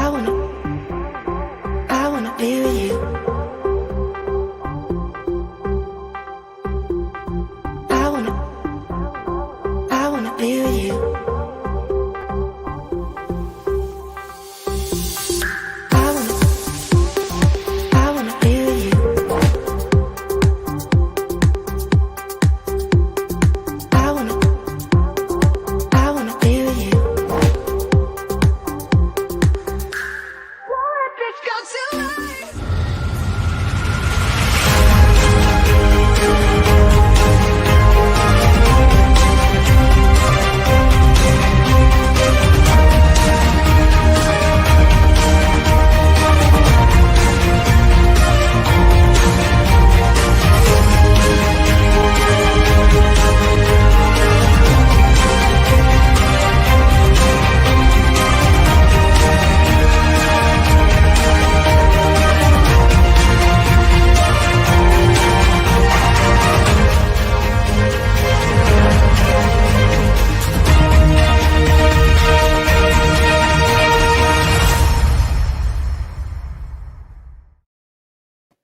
I wanna be with you. I wanna be with you. I wanna be with you. I wanna be with you. Let's go tonight.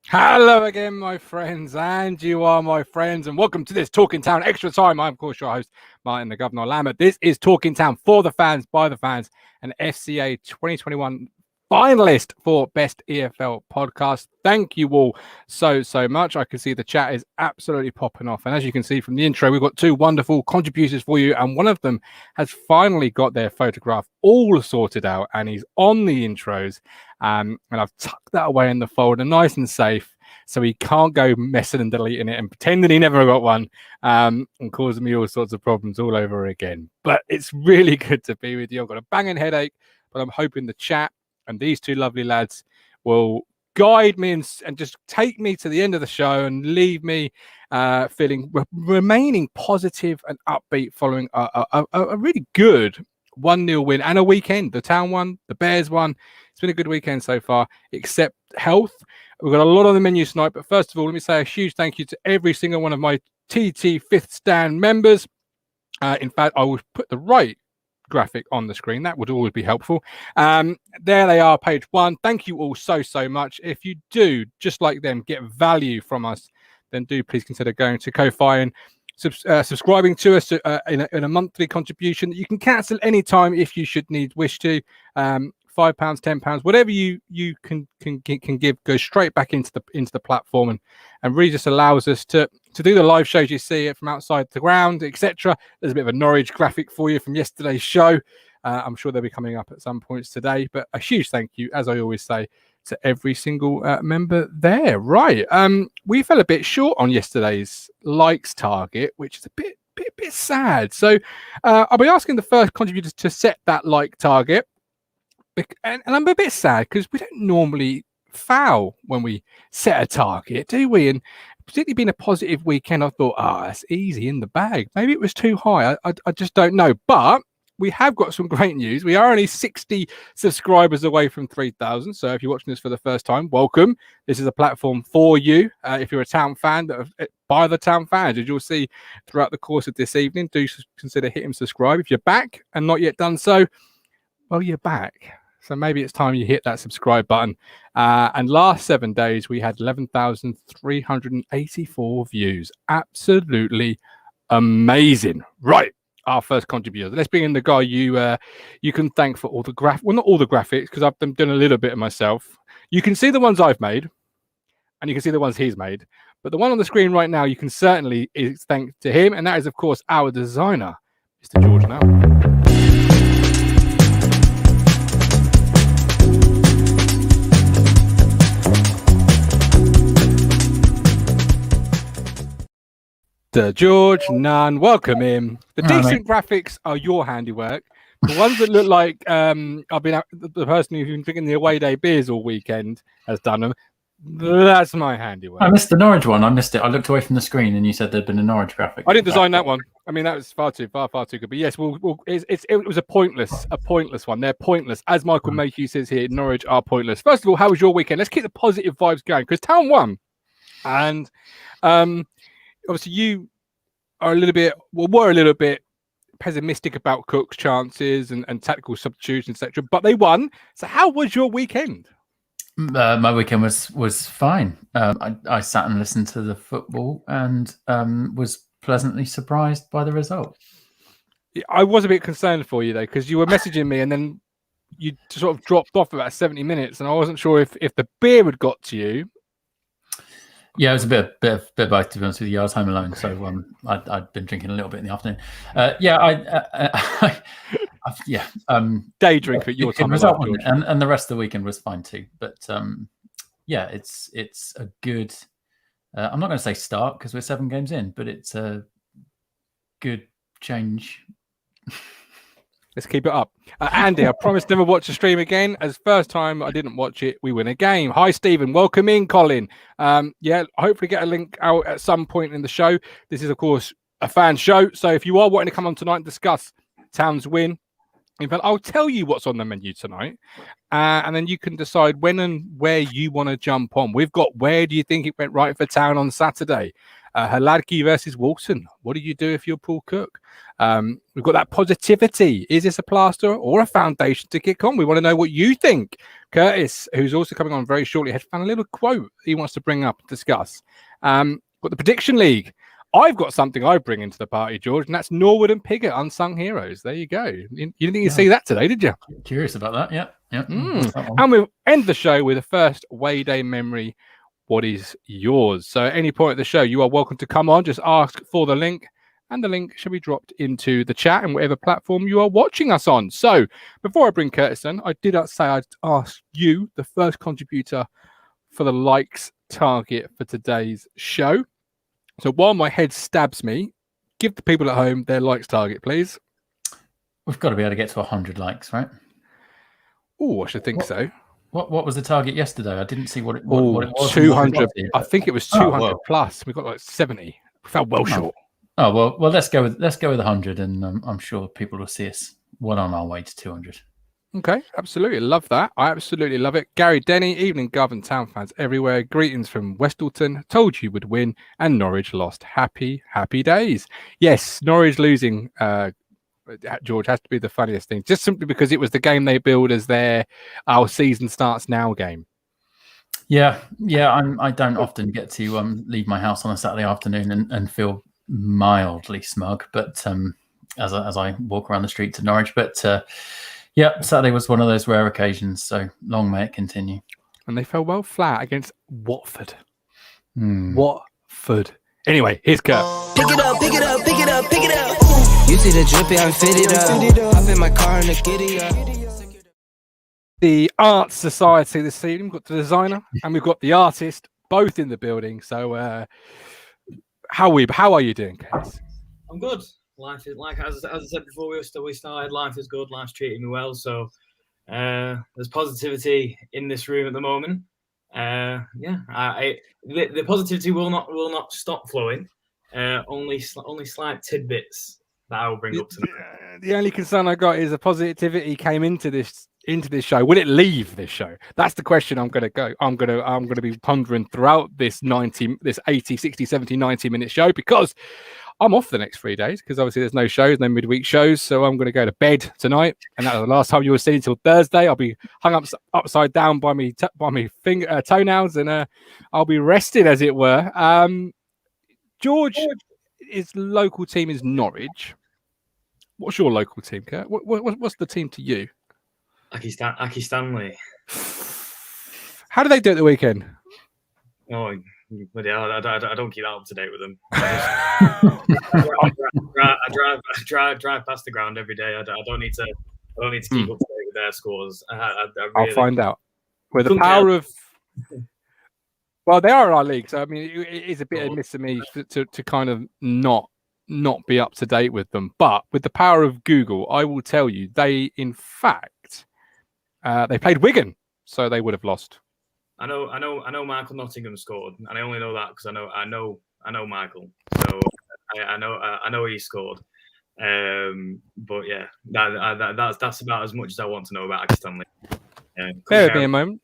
Hello again, my friends, and you are my friends, and welcome to this Talking Town Extra Time. I'm, of course, your host, Martin the Governor Lambert. This is Talking Town for the fans, by the fans, an FCA 2021 finalist for Best EFL Podcast. Thank you all so much. I can see the chat is absolutely popping off, and as you can see from the intro, we've got two wonderful contributors for you, and one of them has finally got their photograph all sorted out, and he's on the intros. And I've tucked that away in the folder nice and safe so he can't go messing and deleting it and pretending he never got one and causing me all sorts of problems all over again. But it's really good to be with you. I've got a banging headache, but I'm hoping the chat and these two lovely lads will guide me and just take me to the end of the show and leave me remaining positive and upbeat following a really good 1-0 win and a weekend. The Town won, the Bears won. It's been a good weekend so far, except health. We've got a lot on the menu tonight, but first of all, let me say a huge thank you to every single one of my TT Fifth Stand members. In fact, I will put the right graphic on the screen. That would always be helpful. There they are, page one. Thank you all so much. If you do, just like them, get value from us, then do please consider going to Ko-Fi and subscribing to us in a monthly contribution that you can cancel anytime if you should wish to. £5, £10, whatever you can give goes straight back into the platform and really just allows us to do the live shows. You see it from outside the ground, etc. There's a bit of a Norwich graphic for you from yesterday's show. I'm sure they'll be coming up at some points today, but a huge thank you, as I always say, to every single member there. Right, we fell a bit short on yesterday's likes target, which is a bit sad. So I'll be asking the first contributors to set that like target. And I'm a bit sad because we don't normally foul when we set a target, do we? And particularly being a positive weekend, I thought, that's easy in the bag. Maybe it was too high. I just don't know. But we have got some great news. We are only 60 subscribers away from 3,000. So if you're watching this for the first time, welcome. This is a platform for you. If you're a Town fan, by the Town fans, as you'll see throughout the course of this evening, do consider hitting subscribe. If you're back and not yet done so, well, you're back. So maybe it's time you hit that subscribe button. And last 7 days, we had 11,384 views. Absolutely amazing. Right. Our first contributor. Let's bring in the guy you can thank for all the well, not all the graphics, because I've been doing a little bit of myself. You can see the ones I've made, and you can see the ones he's made. But the one on the screen right now, you can certainly is thanks to him. And that is, of course, our designer, Mr. George Nunn. George Nunn, welcome in. The decent graphics are your handiwork. The ones that look like the person who's been drinking the away day beers all weekend has done them. That's my handiwork. I missed the Norwich one. I missed it. I looked away from the screen and you said there'd been a Norwich graphic. I didn't design that one. I mean, that was far too good. But yes, it was a pointless one. They're pointless. As Michael Mayhew says here, Norwich are pointless. First of all, how was your weekend? Let's keep the positive vibes going because Town won. And obviously you are were a little bit pessimistic about Cook's chances and tactical substitutions, etc. But they won. So how was your weekend? My weekend was fine. I sat and listened to the football and was pleasantly surprised by the result. I was a bit concerned for you though, because you were messaging me and then you sort of dropped off about 70 minutes, and I wasn't sure if the beer had got to you. Yeah, it was a bit of both, to be honest with you. I was home alone, so I'd been drinking a little bit in the afternoon. Day drink at your time of result, life, George. and the rest of the weekend was fine too. But it's a good. I'm not going to say start because we're 7 games in, but it's a good change. Let's keep it up. Andy, I promised never watch the stream again. As first time I didn't watch it, we win a game. Hi, Stephen. Welcome in, Colin. Hopefully get a link out at some point in the show. This is, of course, a fan show. So if you are wanting to come on tonight and discuss Town's win, in fact, I'll tell you what's on the menu tonight. And then you can decide when and where you want to jump on. We've got where do you think it went right for Town on Saturday? Hladky versus Walton. What do you do if you're Paul Cook? We've got that positivity. Is this a plaster or a foundation to kick on? We want to know what you think. Curtis, who's also coming on very shortly, has found a little quote he wants to bring up and discuss. Got the Prediction League. I've got something I bring into the party, George, and that's Norwood and Piggott, Unsung Heroes. There you go. You didn't think you'd see that today, did you? Curious about that, yeah. And we'll end the show with the first Way Day memory. What is yours? So at any point of the show, you are welcome to come on. Just ask for the link, and the link should be dropped into the chat and whatever platform you are watching us on. So before I bring Curtis in, I did say I'd ask you, the first contributor, for the likes target for today's show. So while my head stabs me, give the people at home their likes target, please. We've got to be able to get to 100 likes, right? Oh, I should think so. What was the target yesterday? I didn't see what it was. 200. I think it was 200 plus. We got like 70. We fell well short. Oh well. Let's go with 100, and I'm sure people will see us well on our way to 200. Okay, absolutely love that. I absolutely love it. Gary Denny, evening, Gov and Town fans everywhere. Greetings from Westleton. Told you would win, and Norwich lost. Happy days. Yes, Norwich losing. George, has to be the funniest thing, just simply because it was the game they billed as their "our season starts now" game. Yeah. I don't often get to leave my house on a Saturday afternoon and feel mildly smug, but as I walk around the street to Norwich, but Saturday was one of those rare occasions. So long may it continue. And they fell well flat against Watford. Watford. Anyway, here's Kurt. Pick it up, pick it up, pick it up, pick it up. You see the drippy, I'm fitted up. Hop in my car and the giddy up. The Arts Society this evening. We've got the designer and we've got the artist both in the building. So how are you doing, Case? I'm good. Life is, like as I said before we started, life is good. Life's treating me well. So there's positivity in this room at the moment. The positivity will not stop flowing. Only slight tidbits that I will bring up tonight. The only concern I got is the positivity came into this show. Will it leave this show? That's the question I'm going to be pondering throughout this 80, 60, 70, 90 minute show, because I'm off the next 3 days because obviously there's no shows, no midweek shows. So I'm going to go to bed tonight, and that's the last time you will see me until Thursday. I'll be hung up upside down by me toenails, and I'll be rested, as it were. George, his local team is Norwich. What's your local team, Kurt? What's the team to you? Aki Stanley. How did they do at the weekend? Oh, but yeah, I don't keep that up to date with them. I drive past the ground every day. I don't need to keep up to date with their scores. I'll find out. With the power of, well, they are in our league, so I mean, it is a bit of a miss to me to kind of not be up to date with them. But with the power of Google, I will tell you, they in fact they played Wigan, so they would have lost. I know Michael Nottingham scored, and I only know that because I know Michael, so I know he scored. But yeah, that's about as much as I want to know about Aki Stanley. Bear with me a moment.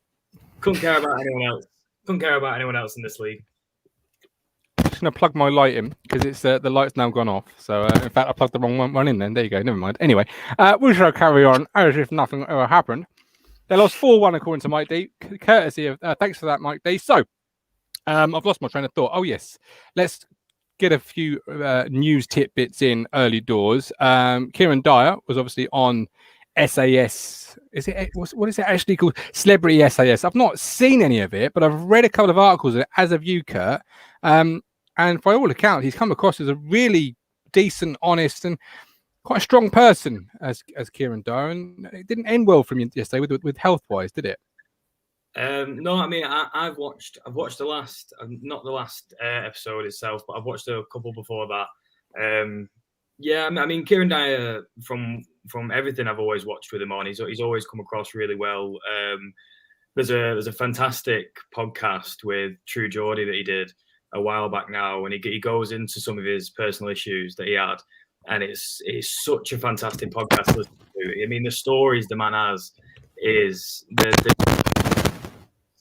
Couldn't care about anyone else. Couldn't care about anyone else in this league. just going to plug my light in because it's the light's now gone off. So in fact, I plugged the wrong one in. Then there you go. Never mind. Anyway, we shall carry on as if nothing ever happened. They lost 4-1 according to Mike D. Courtesy of thanks for that, Mike D. So I've lost my train of thought. Oh yes, let's get a few news tidbits in early doors. Kieran Dyer was obviously on SAS. Is it what is it actually called? Celebrity SAS. I've not seen any of it, but I've read a couple of articles as of you, Kurt. And by all accounts, he's come across as a really decent, honest, and quite a strong person as Kieran Dyer. And it didn't end well for him yesterday with health wise, did it? No, I mean I've watched the last, not the last episode itself, but I've watched a couple before that. Yeah, I mean Kieran Dyer, from everything I've always watched with him on, he's always come across really well. There's a fantastic podcast with True Geordie that he did a while back now, and he goes into some of his personal issues that he had, and it's such a fantastic podcast to listen to. I mean, the stories the man has is the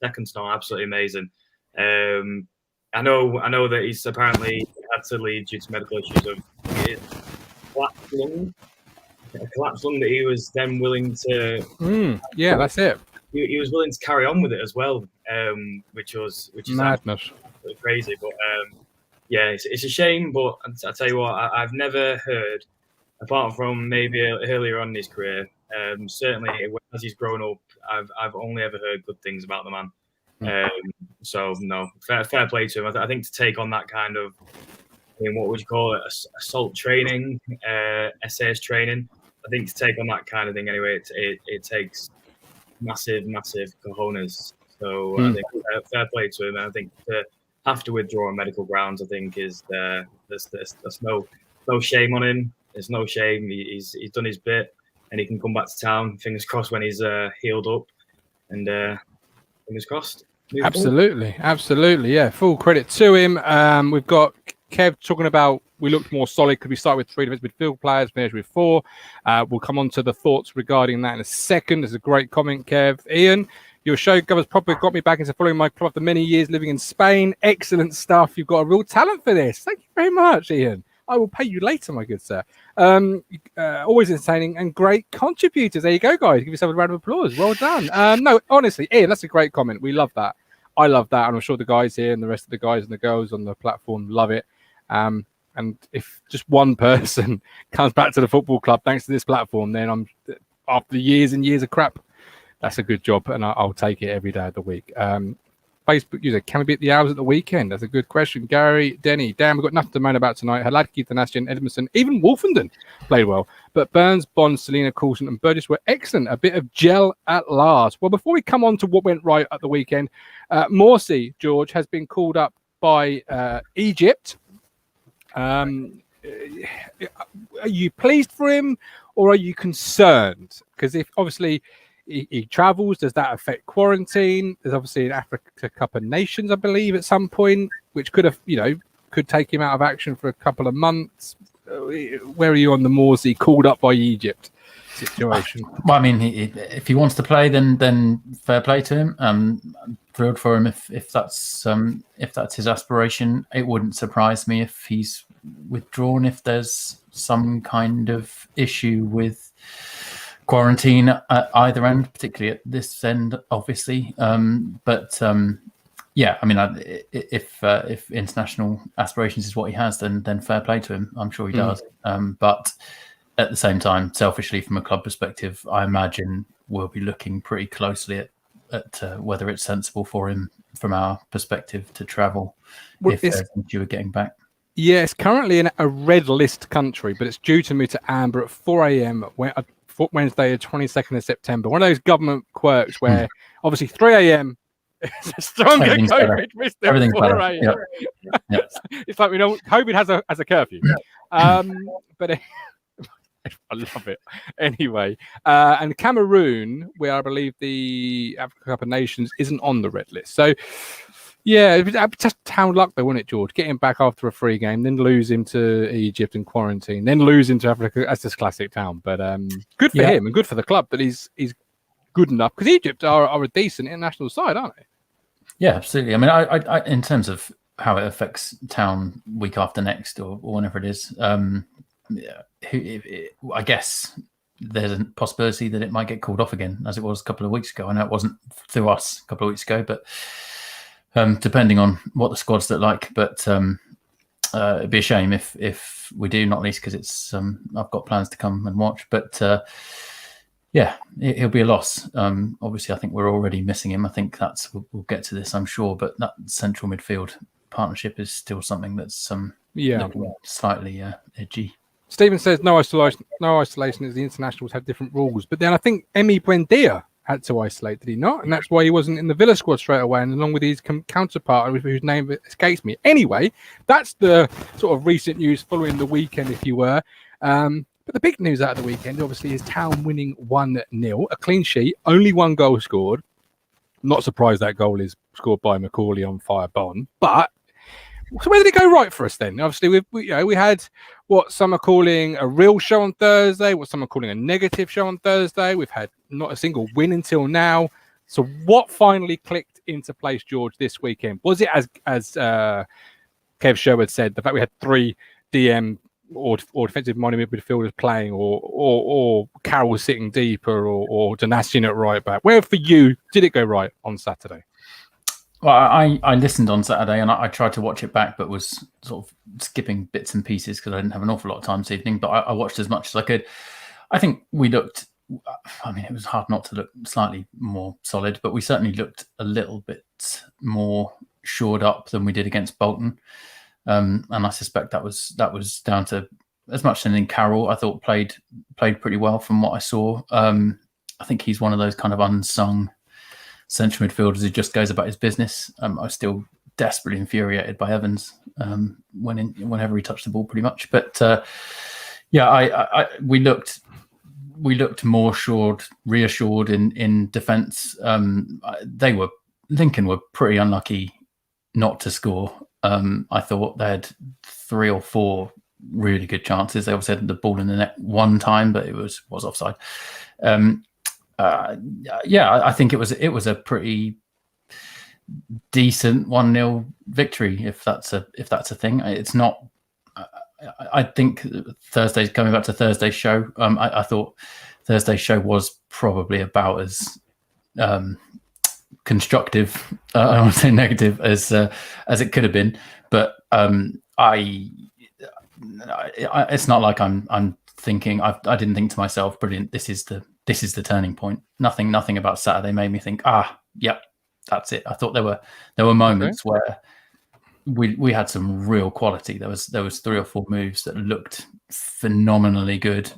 second to none, absolutely amazing. I know that he's apparently had to leave due to medical issues of a collapsed lung that he was then willing to. Yeah, that's it. He was willing to carry on with it as well, which is madness, crazy. But yeah, it's a shame. But I tell you what, I've never heard, apart from maybe earlier on in his career, certainly as he's grown up, I've only ever heard good things about the man. So no, fair play to him. I think to take on that kind of, I mean, what would you call it? Assault training, SAS training. I think to take on that kind of thing anyway, it takes massive cojones. So I think fair play to him. And I think to have to withdraw on medical grounds, I think there's no shame on him. There's no shame. He's done his bit, and he can come back to town. Fingers crossed when he's healed up, and fingers crossed. Absolutely. Yeah, full credit to him. We've got Kev talking about we looked more solid because we started with 3 defensive midfield players, finished with 4. We'll come on to the thoughts regarding that in a second. There's a great comment, Kev. Ian, your show covers probably got me back into following my club after many years living in Spain. Excellent stuff. You've got a real talent for this. Thank you very much, Ian. I will pay you later, my good sir. Always entertaining and great contributors. There you go, guys. Give yourself a round of applause. Well done. No, honestly, Ian, that's a great comment. We love that. I love that. And I'm sure the guys here and the rest of the guys and the girls on the platform love it. And if just one person comes back to the football club thanks to this platform, then I'm, after years and years of crap, that's a good job. And I'll take it every day of the week. Facebook user, can we beat the hours at the weekend? That's a good question. Gary, Denny, Dan, we've got nothing to moan about tonight. Haladki, Thanassian, Edmondson, even Wolfenden played well. But Burns, Bond, Selena, Coulson and Burgess were excellent. A bit of gel at last. Well, before we come on to what went right at the weekend, Morsi, George, has been called up by Egypt. Are you pleased for him or are you concerned? Because if obviously he travels, does that affect quarantine? There's obviously an Africa Cup of Nations, I believe, at some point, which could have, could take him out of action for a couple of months. Where are you on the Morsi called up by Egypt situation? Well, I mean, if he wants to play, then fair play to him. I'm thrilled for him if that's his aspiration. It wouldn't surprise me if he's withdrawn if there's some kind of issue with quarantine at either end, particularly at this end, obviously. Yeah, I mean, if international aspirations is what he has, then fair play to him. I'm sure he does. But at the same time, selfishly, from a club perspective, I imagine we'll be looking pretty closely at whether it's sensible for him, from our perspective, to travel if there's an issue with getting back. Yeah, it's currently in a red list country, but it's due to move to amber at 4 a.m. Wednesday, the 22nd of September. One of those government quirks where obviously 3 a.m. is a stronger COVID risk than 4 a.m. Yep. It's like, COVID has a curfew. But I love it. Anyway, and Cameroon, where I believe the Africa Cup of Nations isn't on the red list. So, yeah, just town luck though, wasn't it, George? Get him back after a free game, then lose him to Egypt in quarantine, then lose him to Africa. That's just classic town. But good for him and good for the club that he's good enough, because Egypt are a decent international side, aren't they? Yeah, absolutely. I mean, I in terms of how it affects Town week after next or whenever it is. I guess there's a possibility that it might get called off again, as it was a couple of weeks ago. I know it wasn't through us a couple of weeks ago, but depending on what the squads look like. But it'd be a shame if we do, not least because it's I've got plans to come and watch. But yeah, he'll be a loss. Obviously, I think we're already missing him. I think we'll get to this, I'm sure. But that central midfield partnership is still something that's slightly edgy. Stephen says no isolation as the internationals have different rules. But then I think Emi Buendia had to isolate, did he not? And that's why he wasn't in the Villa squad straight away, and along with his counterpart, whose name escapes me. Anyway, that's the sort of recent news following the weekend, if you were. But the big news out of the weekend, obviously, is Town winning 1-0, a clean sheet, only one goal scored. Not surprised that goal is scored by Macaulay on fire Bond, but so where did it go right for us then? Obviously, we had what some are calling a real show on Thursday, what some are calling a negative show on Thursday. We've had not a single win until now. So what finally clicked into place, George, this weekend? Was it as Kev Sherwood said, the fact we had 3 DM or defensive minded midfielders playing, or Carroll sitting deeper, or Donatian at right back? Where for you did it go right on Saturday? Well, I listened on Saturday and I tried to watch it back, but was sort of skipping bits and pieces because I didn't have an awful lot of time this evening. But I watched as much as I could. I think we looked, I mean, it was hard not to look slightly more solid, but we certainly looked a little bit more shored up than we did against Bolton. And I suspect that was down to, as much as anything, Carroll, I thought played pretty well from what I saw. I think he's one of those kind of unsung central midfielders who just goes about his business. I was still desperately infuriated by Evans whenever he touched the ball, pretty much. But we looked more reassured in defence. Lincoln were pretty unlucky not to score. I thought they had 3 or 4 really good chances. They obviously had the ball in the net one time, but it was offside. I think it was a pretty decent 1-0 victory, if that's a thing. It's not. I think Thursday's coming back to Thursday's show. I thought Thursday's show was probably about as constructive. I don't want to say negative as it could have been, but it's not like I'm thinking. I didn't think to myself, brilliant. This is the turning point. Nothing about Saturday made me think, yep, that's it. I thought there were moments where we had some real quality. There was 3 or 4 moves that looked phenomenally good.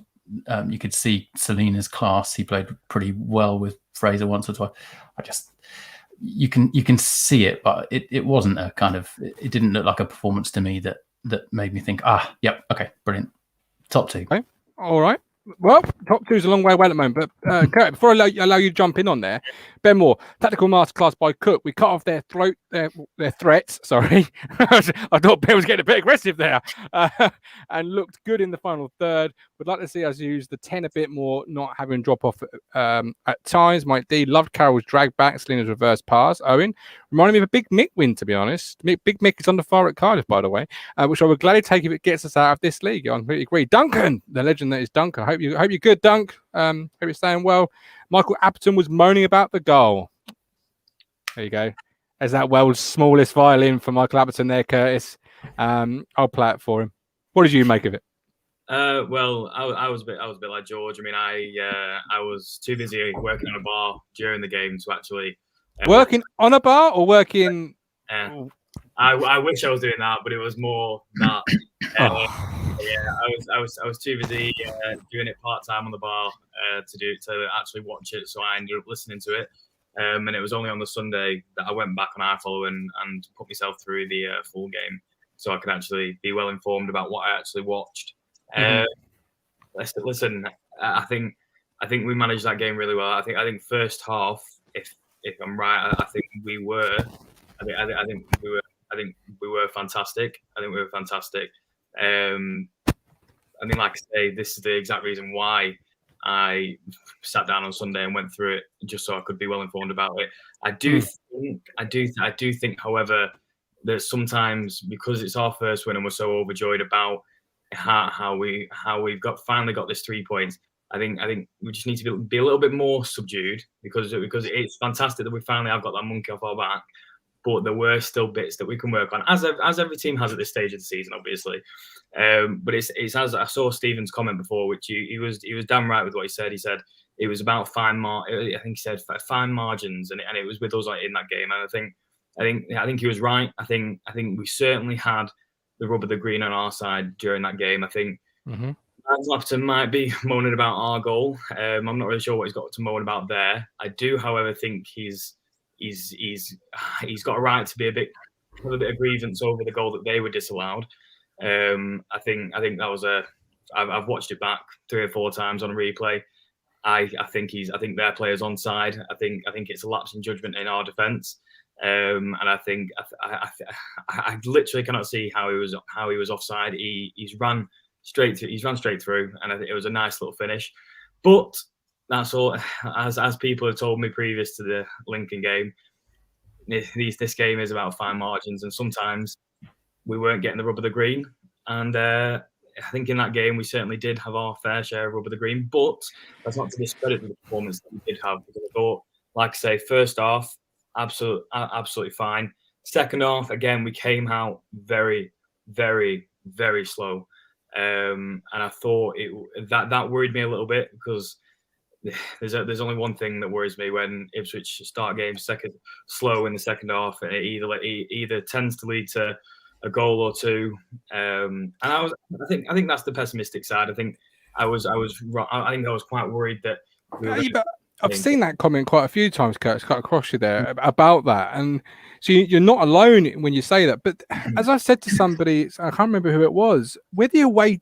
You could see Selena's class. He played pretty well with Fraser once or twice. You can see it, but it wasn't a kind of. It didn't look like a performance to me that made me think, yep, okay, brilliant, top 2. Okay, all right. Well, top 2 is a long way away at the moment. But Kurt, before I allow you to jump in on there, Ben Moore, tactical masterclass by Cook. We cut off their threats. Sorry, I thought Ben was getting a bit aggressive there, and looked good in the final third. Would like to see us use the 10 a bit more, not having drop off at times. Mike D loved Carroll's drag back, Selena's reverse pass. Owen reminded me of a Big Mick win, to be honest. Big Mick is on the far at Cardiff, by the way, which I would gladly take if it gets us out of this league. I completely agree. Duncan, the legend that is Duncan. Hope you're good, Dunk. Hope you're staying well. Michael Apton was moaning about the goal. There you go. There's that world's smallest violin for Michael Apton there, Curtis. I'll play it for him. What did you make of it? Well, I was a bit like George. I mean, I was too busy working on a bar during the game to actually working on a bar or working. I wish I was doing that, but it was more that. I was too busy doing it part time on the bar to actually watch it. So I ended up listening to it, and it was only on the Sunday that I went back on iFollow and put myself through the full game, so I could actually be well informed about what I actually watched. Listen, I think we managed that game really well. I think first half, if I'm right, I think we were. I think we were fantastic. I mean, like I say, this is the exact reason why I sat down on Sunday and went through it, just so I could be well informed about it. I do think, however, that sometimes, because it's our first win and we're so overjoyed about how we've finally got this 3 points, I think we just need to be a little bit more subdued, because it's fantastic that we finally have got that monkey off our back. But there were still bits that we can work on, as every team has at this stage of the season, obviously. But it's as I saw Stephen's comment before, which he was damn right with what he said. He said it was about fine margins, and it was with us in that game. And I think he was right. I think we certainly had the rub of the green on our side during that game. I think Clapton might be moaning about our goal. I'm not really sure what he's got to moan about there. I do, however, think he's got a right to be a bit of grievance over the goal that they were disallowed. I think that was I've watched it back 3 or 4 times on a replay. I think their player's onside. I think it's a lapse in judgment in our defence. And I think I literally cannot see how he was offside. He's ran straight through, and I think it was a nice little finish. But that's all. As people have told me previous to the Lincoln game, this game is about fine margins, and sometimes we weren't getting the rub of the green. And I think in that game we certainly did have our fair share of rub of the green. But that's not to discredit the performance that we did have, because I thought, like I say, first half absolutely fine. Second half, again, we came out very, very, very slow. And I thought that worried me a little bit, because there's only one thing that worries me when Ipswich start games slow in the second half, and it either tends to lead to a goal or two. And I think that's the pessimistic side. I think I was quite worried that we were I've seen that comment quite a few times, Kurt. It's cut across you there about that, and so you're not alone when you say that. But as I said to somebody, I can't remember who it was, with the away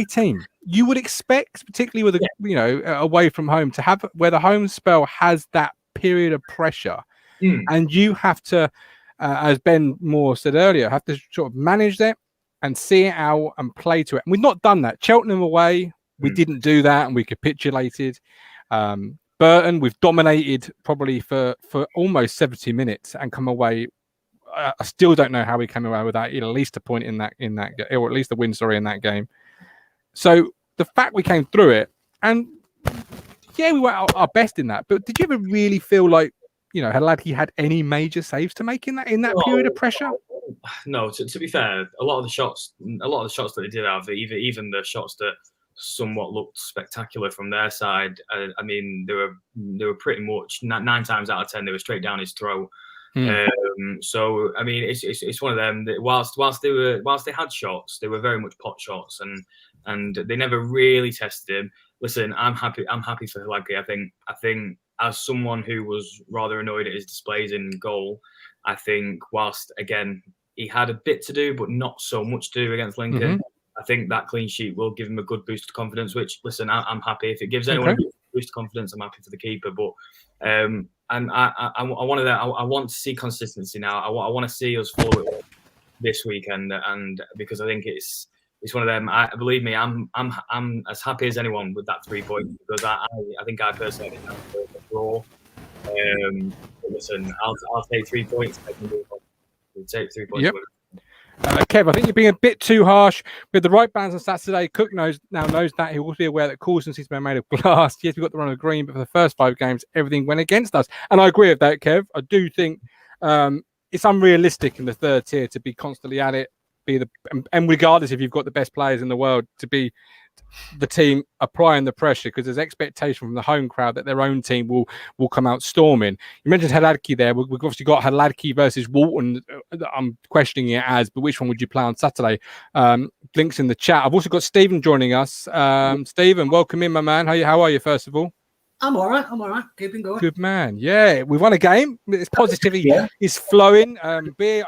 team, you would expect, particularly with away from home, to have where the home spell has that period of pressure, and you have to, as Ben Moore said earlier, have to sort of manage that and see it out and play to it. And we've not done that. Cheltenham away, we didn't do that, and we capitulated. Burton, we've dominated probably for almost 70 minutes and come away. I still don't know how we came away without at least a point in that, or at least a win, in that game. So the fact we came through it, and yeah, we were our best in that. But did you ever really feel like, Hadladke had any major saves to make in that period of pressure? No. To be fair, a lot of the shots that they did have, even the shots that somewhat looked spectacular from their side, I mean, they were pretty much 9 times out of 10 they were straight down his throat. So I mean, it's one of them that whilst they had shots, they were very much pot shots, and they never really tested him. Listen, I'm happy for Hadladke. I think as someone who was rather annoyed at his displays in goal, I think whilst again he had a bit to do, but not so much to do against Lincoln. I think that clean sheet will give him a good boost of confidence, which, listen, I'm happy. If it gives anyone a boost of confidence, I'm happy for the keeper. But and I want to see consistency now. I want to see us forward this weekend, and because I think it's one of them. Believe me, I'm as happy as anyone with that 3 points, because I think I personally have a draw. But listen, I'll take 3 points. We'll take 3 points. Yep. Kev, I think you're being a bit too harsh with the right bands on Saturday. Cook knows that. He will also be aware that Coulson's he's been made of glass. Yes, we got the run of green, but for the first 5 games, everything went against us. And I agree with that, Kev. I do think it's unrealistic in the third tier to be constantly at it, and regardless if you've got the best players in the world, to be the team applying the pressure, because there's expectation from the home crowd that their own team will come out storming. You mentioned Hadladke there. We've obviously got Hadladke versus Bolton. I'm questioning it as, but which one would you play on Saturday? Links in the chat. I've also got Stephen joining us. Stephen, welcome in, my man. How are you, first of all? I'm all right. Keeping going. Good man. Yeah, we won a game. It's positivity is flowing. The beer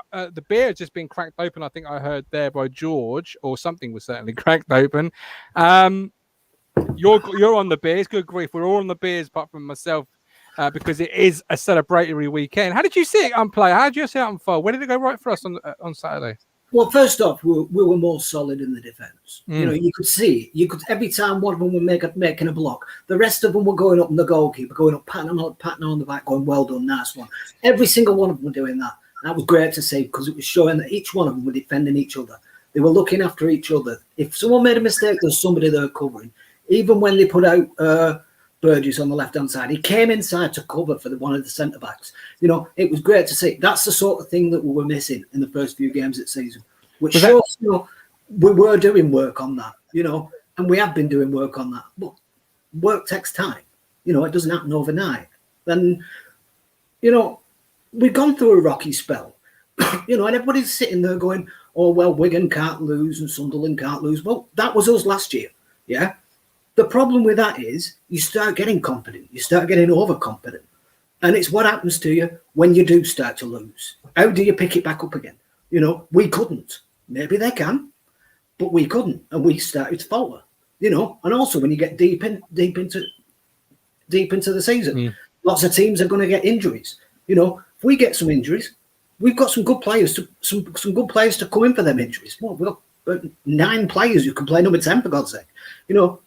has just been cracked open. I think I heard there by George, or something was certainly cracked open. You're on the beers. Good grief, we're all on the beers apart from myself, because it is a celebratory weekend. How did you see it unplay? How did you see it unfold? Where did it go right for us on Saturday? Well, first off, we were more solid in the defence. You could see, every time one of them were making a block, the rest of them were going up on the goalkeeper, going up, patting on the back, going, well done, nice one. Every single one of them were doing that. That was great to see because it was showing that each one of them were defending each other. They were looking after each other. If someone made a mistake, there's somebody there covering. Even when they put out Burgess on the left-hand side, he came inside to cover for one of the centre-backs. You know, it was great to see. That's the sort of thing that we were missing in the first few games of the season, which shows, you know, we were doing work on that, you know, and we have been doing work on that. But work takes time. You know, it doesn't happen overnight. Then, you know, we've gone through a rocky spell, you know, and everybody's sitting there going, oh, well, Wigan can't lose and Sunderland can't lose. Well, that was us last year, yeah? The problem with that is you start getting confident. You start getting overconfident. And it's what happens to you when you do start to lose. How do you pick it back up again? You know, we couldn't. Maybe they can, but we couldn't. And we started to falter, you know. And also when you get deep into the season, lots of teams are going to get injuries. You know, if we get some injuries, we've got some good players to some good players to come in for them injuries. Well, we've got 9 players who can play number 10 for God's sake. You know,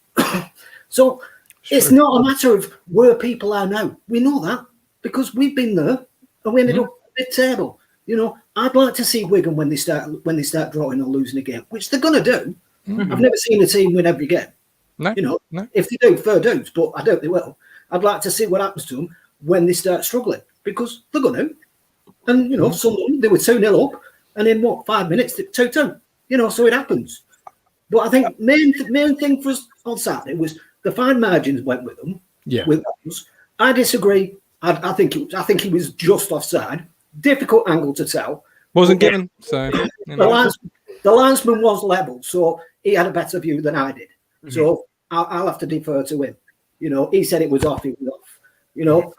so it's not a matter of where people are now. We know that because we've been there and we ended up mid-table. You know, I'd like to see Wigan when they start drawing or losing a game, which they're going to do. I've never seen a team win every game. No, you know, no. If they do, fair dues, but I doubt they will. I'd like to see what happens to them when they start struggling because they're going to. And, you know, some of them, they were 2-0 up and in 5 minutes, 2-2. You know, so it happens. But I think main thing for us on Saturday was the fine margins went with them. Yeah. With us. I disagree. I think he was just offside. Difficult angle to tell. Wasn't given. So you know. The linesman was level, so he had a better view than I did. So I'll have to defer to him. You know, he said it was off. It was off. You know,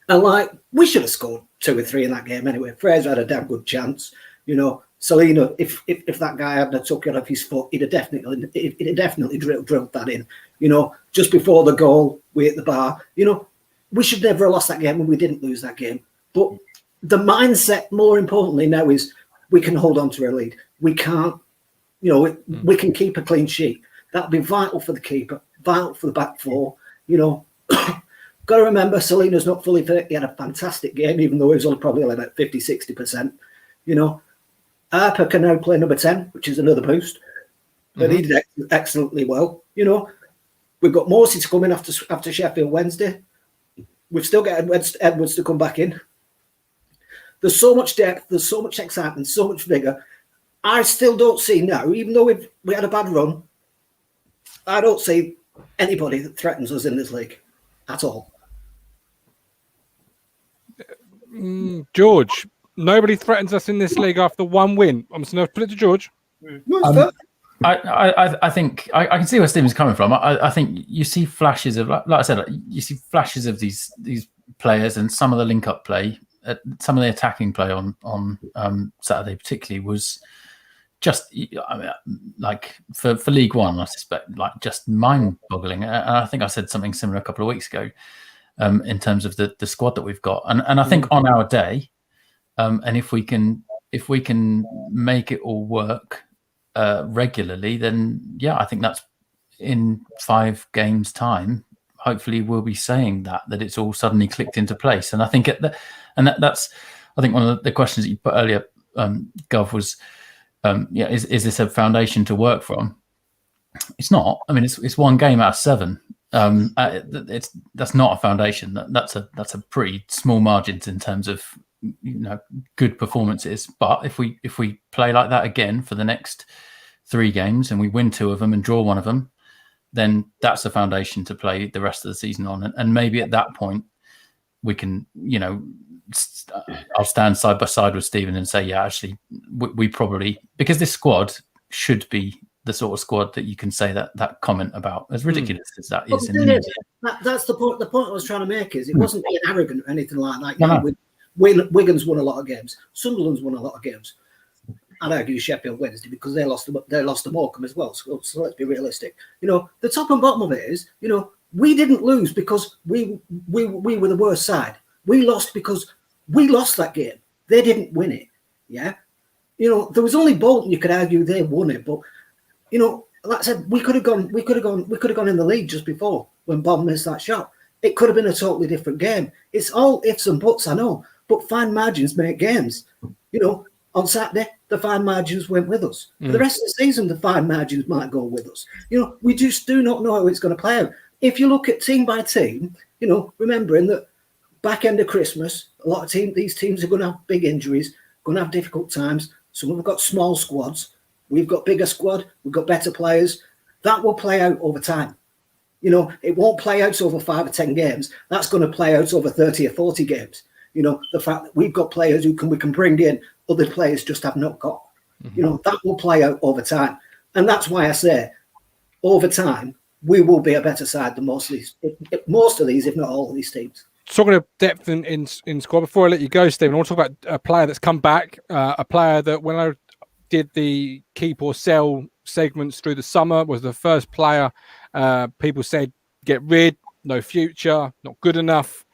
and like we should have scored 2 or 3 in that game anyway. Fraser had a damn good chance. You know, Salino, if that guy hadn't took it off his foot, he'd have definitely drilled that in. You know, just before the goal, we hit the bar. You know, we should never have lost that game when we didn't lose that game. But the mindset, more importantly now, is we can hold on to a lead. We can't, you know, we can keep a clean sheet. That'll be vital for the keeper, vital for the back four. You know, got to remember, Salino's not fully fit. He had a fantastic game, even though he was only probably about 50, 60%. You know, Harper can now play number 10, which is another boost. But he did excellently well. You know, we've got Morsey to come in after Sheffield Wednesday. We've still got Edwards to come back in. There's so much depth, there's so much excitement, so much vigour. I still don't see now, even though we had a bad run, I don't see anybody that threatens us in this league at all. George, nobody threatens us in this league after one win. I'm just going to put it to George. I think I can see where Stephen's coming from. I think you see flashes of, like I said, you see flashes of these players, and some of the link-up play, some of the attacking play on Saturday particularly was just, I mean, like for League One, I suspect, like just mind-boggling. And I think I said something similar a couple of weeks ago in terms of the squad that we've got. And I think on our day, and if we can make it all work regularly, then yeah, I think that's in 5 games time. Hopefully, we'll be saying that it's all suddenly clicked into place. And I think that's I think one of the questions that you put earlier, Gov, was is this a foundation to work from? It's not. I mean, it's 1 game out of 7. That's not a foundation. That's a pretty small margins in terms of, you know, good performances. But if we play like that again for the next 3 games and we win 2 of them and draw 1 of them, then that's a foundation to play the rest of the season on. And maybe at that point we can, you know, I'll stand side by side with Stephen and say, yeah, actually we probably, because this squad should be the sort of squad that you can say that comment about, as ridiculous as that is. That's the point. The point I was trying to make is it wasn't being arrogant or anything like that. No. Wigan's won a lot of games. Sunderland's won a lot of games. I'd argue Sheffield Wednesday because they lost to Morecambe as well. So let's be realistic. You know, the top and bottom of it is, you know, we didn't lose because we were the worst side. We lost because we lost that game. They didn't win it. Yeah, you know, there was only Bolton you could argue they won it, but you know, like I said, we could have gone in the lead just before when Bob missed that shot. It could have been a totally different game. It's all ifs and buts, I know, But fine margins make games. You know, on Saturday, the fine margins went with us. For the rest of the season, the fine margins might go with us. You know, we just do not know how it's going to play out. If you look at team by team, you know, remembering that back end of Christmas, a lot of these teams are going to have big injuries, going to have difficult times. Some of them have got small squads. We've got bigger squad. We've got better players. That will play out over time. You know, it won't play out over 5 or 10 games. That's going to play out over 30 or 40 games. You know, the fact that we've got players we can bring in, other players just have not got. You know, that will play out over time. And that's why I say, over time, we will be a better side than most of these, if not all of these teams. Talking of depth in squad, before I let you go, Stephen, I want to talk about a player that's come back, a player that when I did the keep or sell segments through the summer was the first player people said get rid, no future, not good enough.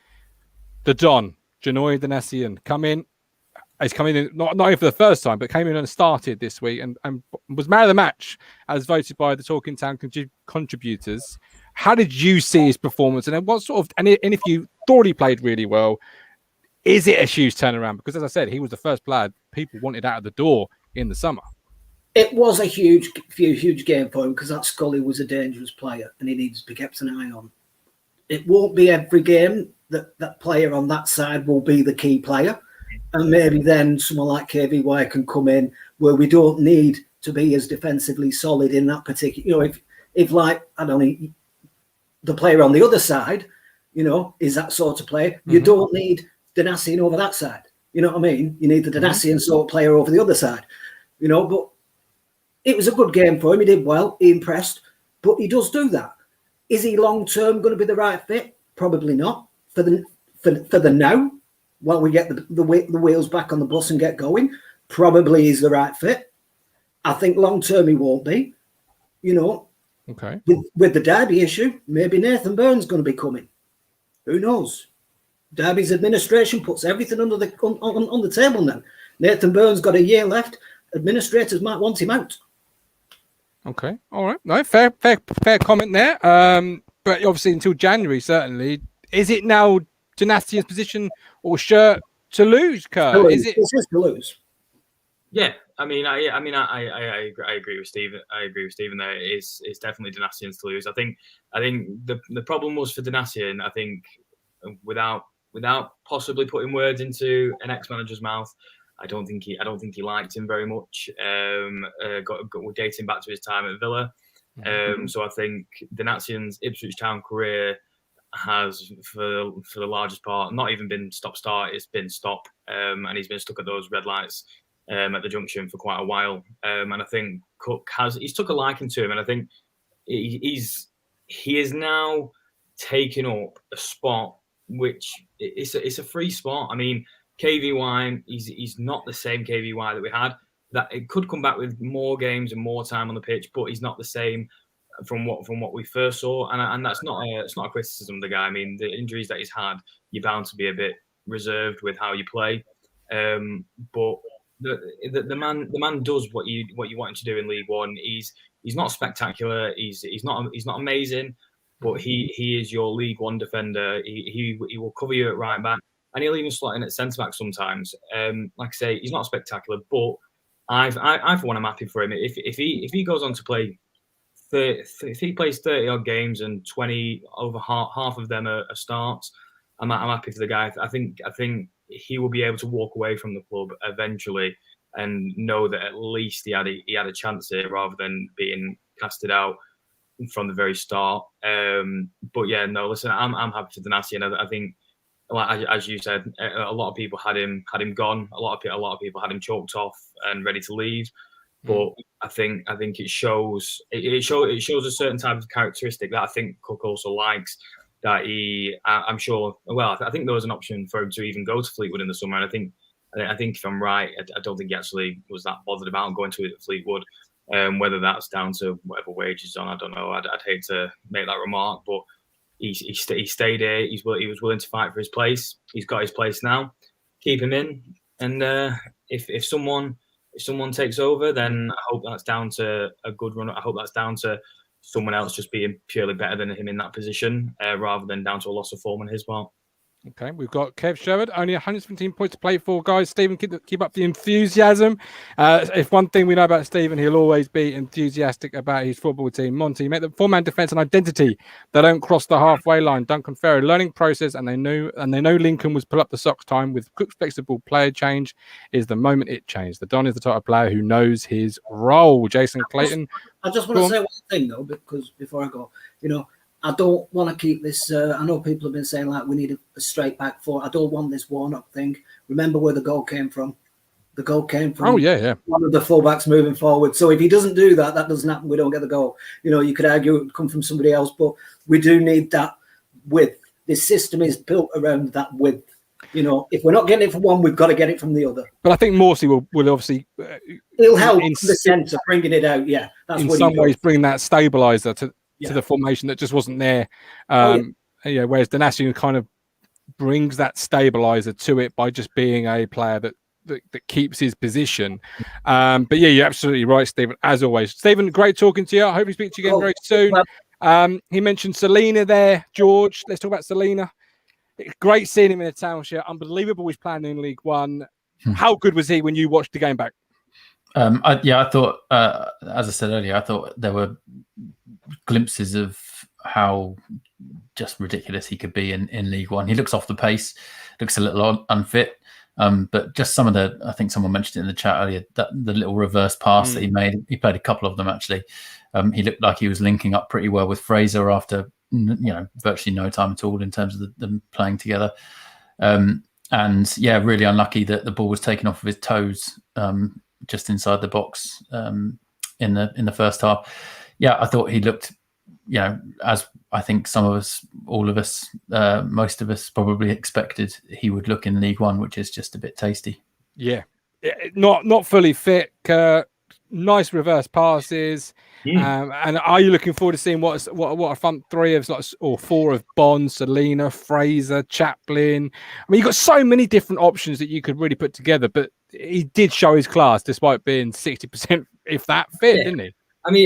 The Don, Janoy Danassian, come in. He's come in not only for the first time, but came in and started this week and was man of the match as voted by the Talking Town contributors. How did you see his performance? And what sort of, and if you thought he played really well, is it a huge turnaround? Because as I said, he was the first player people wanted out of the door in the summer. It was a huge game for him because that Scully was a dangerous player and he needs to be kept an eye on. It won't be every game that player on that side will be the key player. And maybe then someone like KVY can come in where we don't need to be as defensively solid in that particular, you know, if like, I don't know, the player on the other side, you know, is that sort of player. You don't need Danassian over that side. You know what I mean? You need the Danassian sort of player over the other side, you know, but it was a good game for him. He did well. He impressed, but he does do that. Is he long-term going to be the right fit? Probably not for the now. While we get the wheels back on the bus and get going, probably he's the right fit. I think long-term he won't be, you know. Okay. With the Derby issue, maybe Nathan Burns going to be coming. Who knows? Derby's administration puts everything under on the table now. Nathan Burns got a year left. Administrators might want him out. Okay. All right. No, fair comment there. But obviously until January, certainly. Is it now Danastian's position or shirt to lose, Kurt? Is it? It's just to lose. Yeah, I agree with Stephen. I agree with Stephen there. It's definitely Danassian's to lose. I think the problem was for Danassian. I think without possibly putting words into an ex-manager's mouth, I don't think he liked him very much. Got dating back to his time at Villa. So I think Danassian's Ipswich Town career has, for the largest part, not even been stop-start. It's been stop, and he's been stuck at those red lights at the junction for quite a while. And I think Cook he's took a liking to him, and I think he is now taking up a spot which it's a free spot. I mean, KVY, he's not the same KVY that we had. That it could come back with more games and more time on the pitch, but he's not the same from what we first saw, and that's not a criticism of the guy. I mean, the injuries that he's had, you're bound to be a bit reserved with how you play. But the man does what you want him to do in League One. He's not spectacular. He's not amazing, but he is your League One defender. He will cover you at right back, and he'll even slot in at centre back sometimes. Like I say, he's not spectacular, but I for one, I'm happy for him. If he goes on to play. If he plays 30 odd games and 20 over half of them are starts, I'm happy for the guy. I think he will be able to walk away from the club eventually and know that at least he had a chance here rather than being casted out from the very start. But yeah, no, listen, I'm happy for Danassian, and I think, like as you said, a lot of people had him gone. A lot of people had him chalked off and ready to leave. But I think it shows a certain type of characteristic that I think Cook also likes. That I'm sure. Well, I think there was an option for him to even go to Fleetwood in the summer, and I think if I'm right, I don't think he actually was that bothered about going to Fleetwood. Whether that's down to whatever wage he's on, I don't know. I'd hate to make that remark, but he stayed here. He was willing to fight for his place. He's got his place now. Keep him in, and if someone takes over, then I hope that's down to a good run. I hope that's down to someone else just being purely better than him in that position, rather than down to a loss of form on his part. Okay, we've got Kev Sherwood, only 117 points to play for, guys. Stephen, keep up the enthusiasm. If one thing we know about Stephen, he'll always be enthusiastic about his football team. Monty, make the four-man defence an identity. They don't cross the halfway line. Duncan Ferry, learning process, and they know Lincoln was pull up the socks time with Cook's flexible player change is the moment it changed. The Don is the type of player who knows his role. Jason Clayton. I just want to say one thing though, because before I go, I don't want to keep this. I know people have been saying like we need a straight back four. I don't want this Warnock thing. Remember where the goal came from? The goal came from one of the fullbacks moving forward. So if he doesn't do that, that doesn't happen. We don't get the goal. You could argue it would come from somebody else, but we do need that width. This system is built around that width. If we're not getting it from one, we've got to get it from the other. But I think Morsey will obviously. It'll help in the sense of bringing it out. Yeah, that's in some ways bring that stabilizer to the formation that just wasn't there. Whereas Danasian kind of brings that stabilizer to it by just being a player that keeps his position. But yeah, you're absolutely right, Stephen, as always. Stephen, great talking to you. I hope we speak to you again very soon. He mentioned Selena there, George. Let's talk about Selena. Great seeing him in the Township. Unbelievable he's playing in League One. How good was he when you watched the game back? I thought, as I said earlier, I thought there were glimpses of how just ridiculous he could be in League One. He looks off the pace, looks a little unfit, but just some of I think someone mentioned it in the chat earlier, that the little reverse pass that he made. He played a couple of them actually. He looked like he was linking up pretty well with Fraser after virtually no time at all in terms of them playing together. And yeah, really unlucky that the ball was taken off of his toes just inside the box in the first half. Yeah, I thought he looked, as I think some of us, all of us, most of us probably expected he would look in League One, which is just a bit tasty. Yeah, not fully fit. Nice reverse passes. And are you looking forward to seeing what a front three of or four of Bond, Selena, Fraser, Chaplin? I mean, you've got so many different options that you could really put together, but he did show his class despite being 60%, if that fit, didn't he? And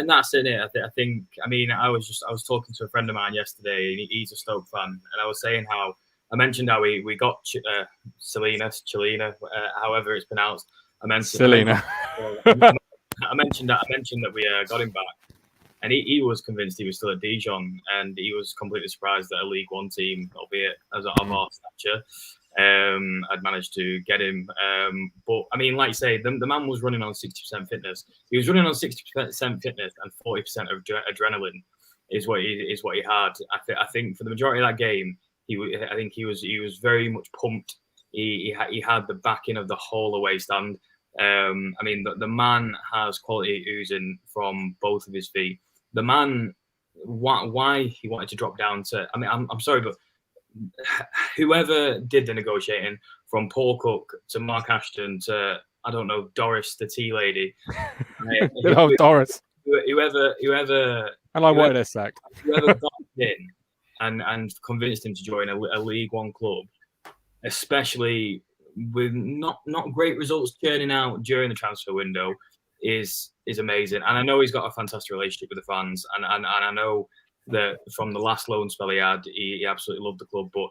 that's in it. I think. I was talking to a friend of mine yesterday, and he's a Stoke fan, and I was saying how I mentioned how we got Selena, however it's pronounced. I mentioned Selena. I mentioned that we got him back, and he was convinced he was still at Dijon, and he was completely surprised that a League One team, albeit as of our stature, had managed to get him. But like you say, the man was running on 60% fitness. He was running on 60% fitness and 40% of adrenaline is what he had. I think for the majority of that game, he was very much pumped. He had the backing of the whole away stand. The man has quality oozing from both of his feet. The man, why he wanted to drop down to, I'm sorry, but whoever did the negotiating, from Paul Cook to Mark Ashton to, I don't know, Doris, the tea lady. Doris. Whoever. And I wanted her sacked. Whoever got in and convinced him to join a League One club, especially with not great results churning out during the transfer window, is amazing. And I know he's got a fantastic relationship with the fans, and I know that from the last loan spell he had, he absolutely loved the club. But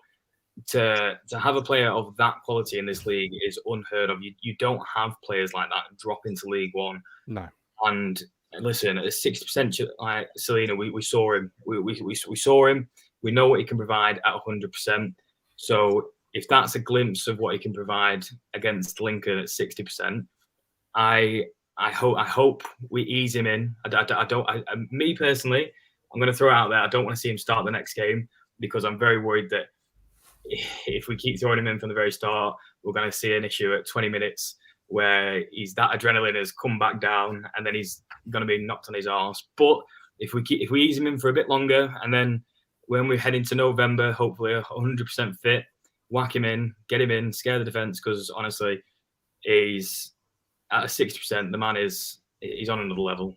to have a player of that quality in this league is unheard of. You don't have players like that drop into League One. No. And listen, at 60%, like Selena, we saw him. We saw him. We know what he can provide at 100%. So if that's a glimpse of what he can provide against Lincoln at 60%, I hope we ease him in. Me personally, I'm going to throw it out there. I don't want to see him start the next game because I'm very worried that if we keep throwing him in from the very start, we're going to see an issue at 20 minutes where that adrenaline has come back down and then he's going to be knocked on his arse. But if we ease him in for a bit longer, and then when we head into November, hopefully 100% fit, whack him in, get him in, scare the defence, because honestly, he's at 60%. The man he's on another level.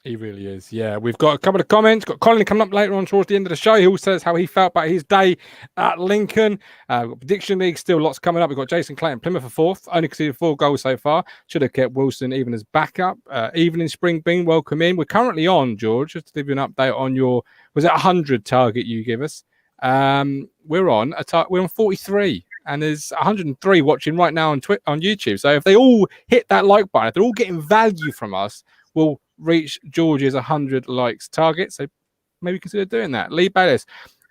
He really is. Yeah, we've got a couple of comments. Got Colin coming up later on towards the end of the show. He also says how he felt about his day at Lincoln. Prediction League, still lots coming up. We've got Jason Clayton, Plymouth for fourth. Only conceded 4 goals so far. Should have kept Wilson even as backup. Evening Spring Bean, welcome in. We're currently on, George, just to give you an update on your, was it 100 target you give us? we're on 43, and there's 103 watching right now on YouTube. So if they all hit that like button, if they're all getting value from us, we'll reach George's 100 likes target. So maybe consider doing that. Lee Bayliss.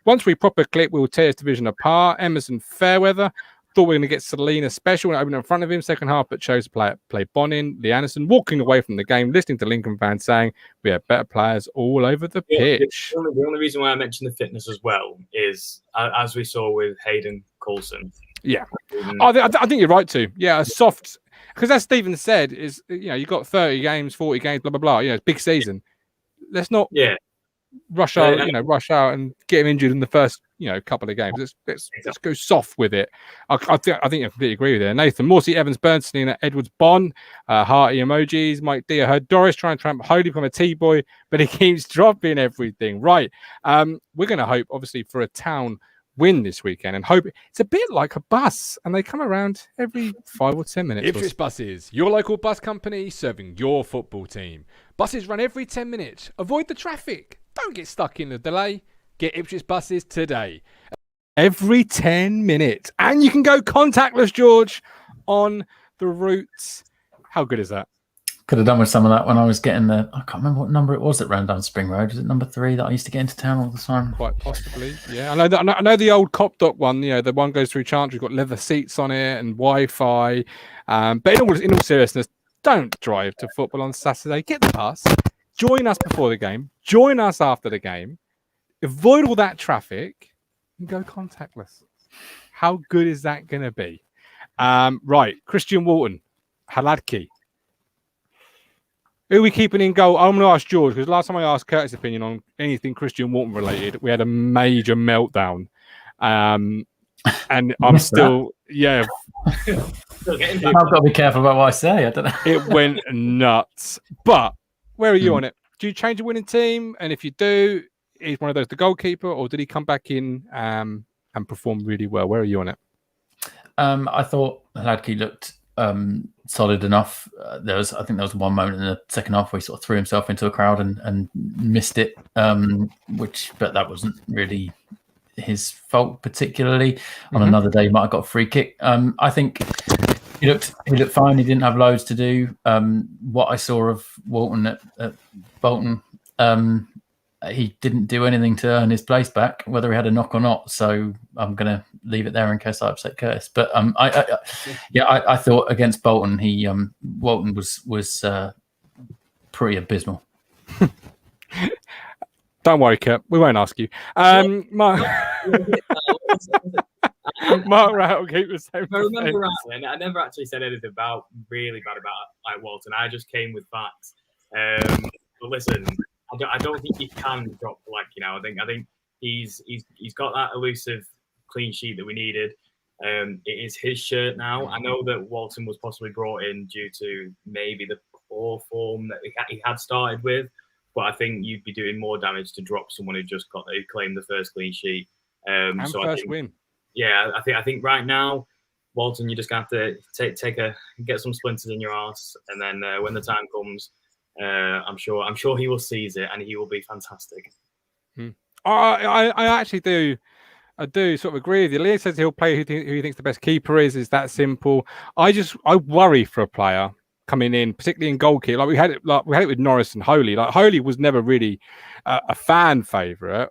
Once we proper click, we'll tear this division apart. Emerson Fairweather. Thought we were going to get Selena special and open in front of him second half, but chose to play Bonin. Lee Anderson walking away from the game, listening to Lincoln fans saying we have better players all over the pitch. The only reason why I mentioned the fitness as well is, as we saw with Hayden Coulson. Yeah, I think you're right too. Yeah, a soft, because as Stephen said, is you've got 30 games, 40 games, blah blah blah. It's big season. Let's not rush out, rush out and get him injured in the first, couple of games. Let's go soft with it. I think I completely agree with it. Nathan Morsey, Evans, Bernstein, Edwards, Bond, hearty emojis. Mike D. I heard Doris try and tramp Holy from a T-boy, but he keeps dropping everything. Right. We're going to hope, obviously, for a Town win this weekend and hope it's a bit like a bus and they come around every 5 or 10 minutes. Ipswich Buses, your local bus company serving your football team. Buses run every 10 minutes. Avoid the traffic. Don't get stuck in the delay. Get Ipswich Buses today. Every 10 minutes. And you can go contactless, George, on the routes. How good is that? Could have done with some of that when I was getting I can't remember what number it was that ran down Spring Road. Was it number 3 that I used to get into town all the time? Quite possibly, yeah. I know the old Cop Dock one, the one goes through Chantry, got leather seats on it and Wi-Fi. But in all seriousness, don't drive to football on Saturday. Get the bus. Join us before the game. Join us after the game. Avoid all that traffic and go contactless. How good is that going to be? Right, Christian Walton, Haladki. Who are we keeping in goal? I'm going to ask George, because last time I asked Curtis' opinion on anything Christian Walton related, we had a major meltdown. And I'm still, I've got to be careful about what I say. I don't know. It went nuts. But where are you on it? Do you change a winning team? And if you do, is one of those the goalkeeper, or did he come back in and perform really well? Where are you on it? I thought Hladky looked solid enough. I think there was one moment in the second half where he sort of threw himself into a crowd and missed it, but that wasn't really his fault particularly. On another day, he might have got a free kick. I think he looked fine. He didn't have loads to do. What I saw of Walton at Bolton, he didn't do anything to earn his place back, whether he had a knock or not. So I'm going to leave it there in case I upset Curtis. But I thought against Bolton, Walton was pretty abysmal. Don't worry, Kurt. We won't ask you. Mark Rattle keep the same. I remember Rattling. I never actually said anything really bad about Walton. I just came with facts. But listen, I don't think he can drop Blacky now. I think he's got that elusive clean sheet that we needed. It is his shirt now. I know that Walton was possibly brought in due to maybe the poor form that he had started with, but I think you'd be doing more damage to drop someone who claimed the first clean sheet. And so first win. Yeah, I think right now, Walton, you just have to get some splinters in your arse, and then when the time comes, I'm sure he will seize it and he will be fantastic. I actually do. I do sort of agree with you. Leo says he'll play who he thinks the best keeper is. Is that simple? I worry for a player coming in, particularly in goalkeeper. We had it with Norris and Holy. Like Holy was never really a fan favourite,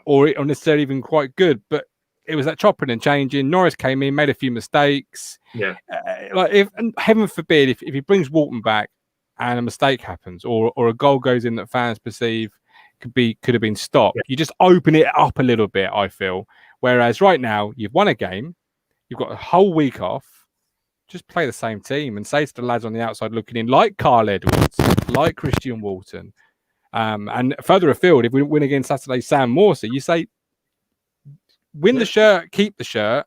or necessarily even quite good, but it was that chopping and changing. Norris came in, made a few mistakes. Yeah. If heaven forbid, if he brings Walton back and a mistake happens, or a goal goes in that fans perceive could have been stopped. Yeah. You just open it up a little bit, I feel. Whereas right now, you've won a game, you've got a whole week off, just play the same team and say to the lads on the outside looking in, like Carl Edwards, like Christian Walton, and further afield, if we win against Saturday, Sam Morsey, you say, win the shirt, keep the shirt,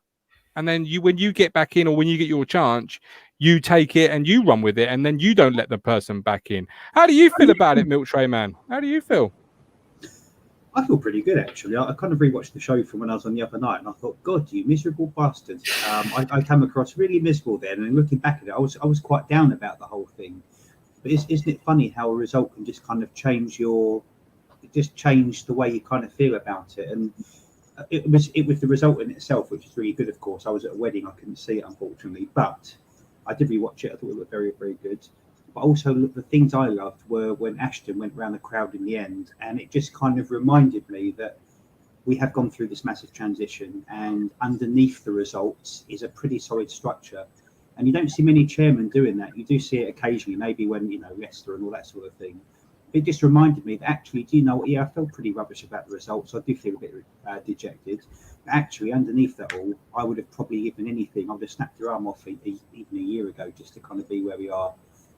and then when you get back in or when you get your chance, you take it and you run with it, and then you don't let the person back in. How do you feel about it, Milk Tray Man? How do you feel? I feel pretty good, actually. I kind of rewatched the show from when I was on the other night, and I thought, God, you miserable bastards. I came across really miserable then, and looking back at it, I was quite down about the whole thing. But isn't it funny how a result can just kind of change the way you kind of feel about it? And it was the result in itself, which is really good. Of course, I was at a wedding, I couldn't see it unfortunately, but I did rewatch it. I thought it looked very, very good. But also the things I loved were when Ashton went round the crowd in the end, and it just kind of reminded me that we have gone through this massive transition, and underneath the results is a pretty solid structure. And you don't see many chairmen doing that. You do see it occasionally, maybe when, Leicester and all that sort of thing. It just reminded me that actually, do you know what? Yeah, I felt pretty rubbish about the results. I do feel a bit dejected. But actually, underneath that all, I would have probably given anything. I would have snapped your arm off even a year ago just to kind of be where we are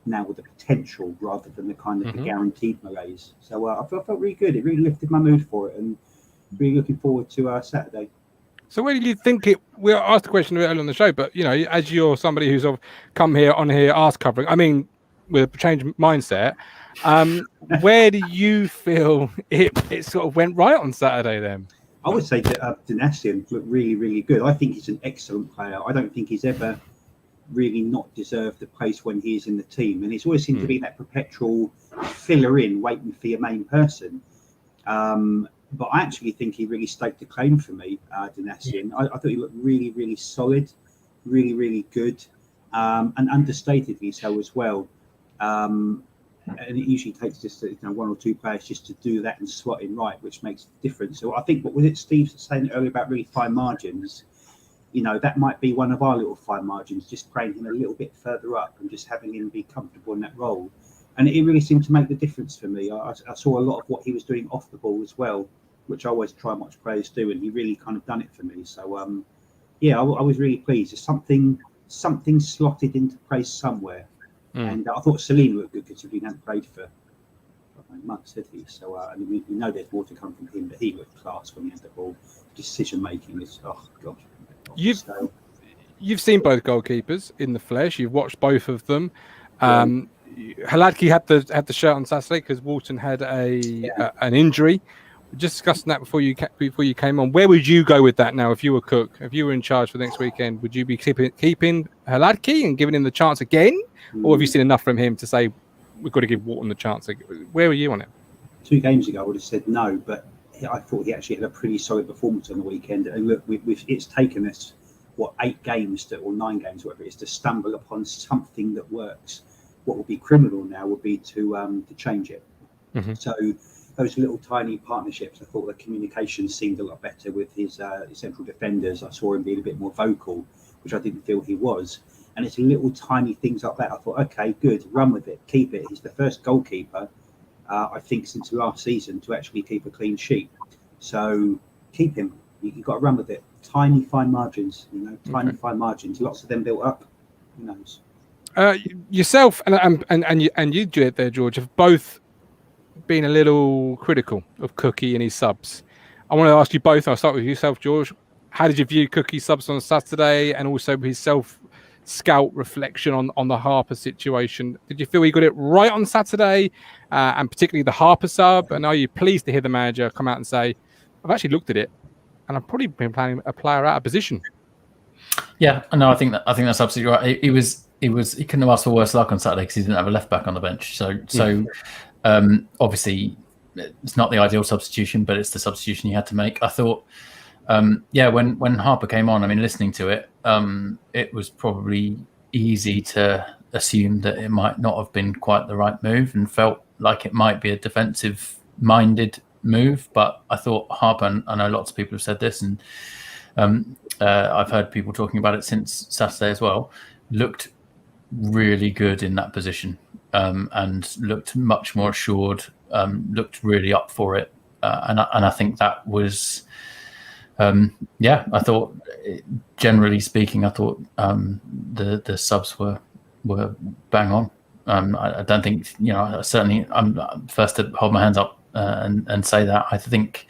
now with the potential rather than the kind of the guaranteed malaise. So I felt really good. It really lifted my mood for it, and really looking forward to Saturday. So where do you think it? We asked the question earlier on the show, but as you're somebody who's come here on here, asked covering. I mean, with a changed mindset, where do you feel it sort of went right on Saturday then? I would say that Dynastian looked really, really good. I think he's an excellent player. I don't think he's ever really not deserved the place when he is in the team, and it's always seemed to be that perpetual filler in, waiting for your main person. But I actually think he really staked a claim for me, Dynastian. I thought he looked really, really solid, really, really good, and understatedly so as well. And it usually takes just one or two players just to do that and slot in right, which makes a difference. So I think what was it Steve saying earlier about really fine margins? That might be one of our little fine margins, just playing him a little bit further up and just having him be comfortable in that role. And it really seemed to make the difference for me. I saw a lot of what he was doing off the ball as well, which I always try and watch players do, and he really kind of done it for me. So, I was really pleased. There's something slotted into place somewhere. And I thought Celine looked good considering he hadn't played for months, had he? So, we know there's more to come from him, but he looked class when he had the ball. Decision making is, oh, God. You've seen both goalkeepers in the flesh. You've watched both of them. Hladky had the shirt on Saturday because Walton had an injury. We're just discussing that before you came on. Where would you go with that now if you were Cook? If you were in charge for next weekend, would you be keeping Hladky and giving him the chance again, or have you seen enough from him to say we've got to give Walton the chance? Where were you on it? 2 games ago, I would have said no, but I thought he actually had a pretty solid performance on the weekend. And look, it's taken us 8 games or 9 games, whatever it is, to stumble upon something that works. What would be criminal now would be to change it. So those little tiny partnerships, I thought the communication seemed a lot better with his central defenders. I saw him being a bit more vocal, which I didn't feel he was. And it's little tiny things like that. I thought, okay, good, run with it, keep it. He's the first goalkeeper, I think, since last season to actually keep a clean sheet. So keep him. You've got to run with it. Tiny, fine margins, fine margins. Lots of them built up. Who knows? Yourself and you, George, have both been a little critical of Cookie and his subs. I want to ask you both. I'll start with yourself, George. How did you view Cookie's subs on Saturday, and also his self-scout reflection on the Harper situation? Did you feel he got it right on Saturday, and particularly the Harper sub? And are you pleased to hear the manager come out and say, "I've actually looked at it, and I've probably been playing a player out of position"? Yeah, no, I think that's absolutely right. He couldn't have asked for worse luck on Saturday because he didn't have a left back on the bench. So obviously it's not the ideal substitution, but it's the substitution he had to make. I thought, when Harper came on, I mean, listening to it, it was probably easy to assume that it might not have been quite the right move, and felt like it might be a defensive-minded move. But I thought Harper, and I know lots of people have said this, and I've heard people talking about it since Saturday as well, looked really good in that position, and looked much more assured, looked really up for it, and I think that was I thought, generally speaking, I thought the subs were bang on. I don't think, certainly I'm first to hold my hands up and say that. I think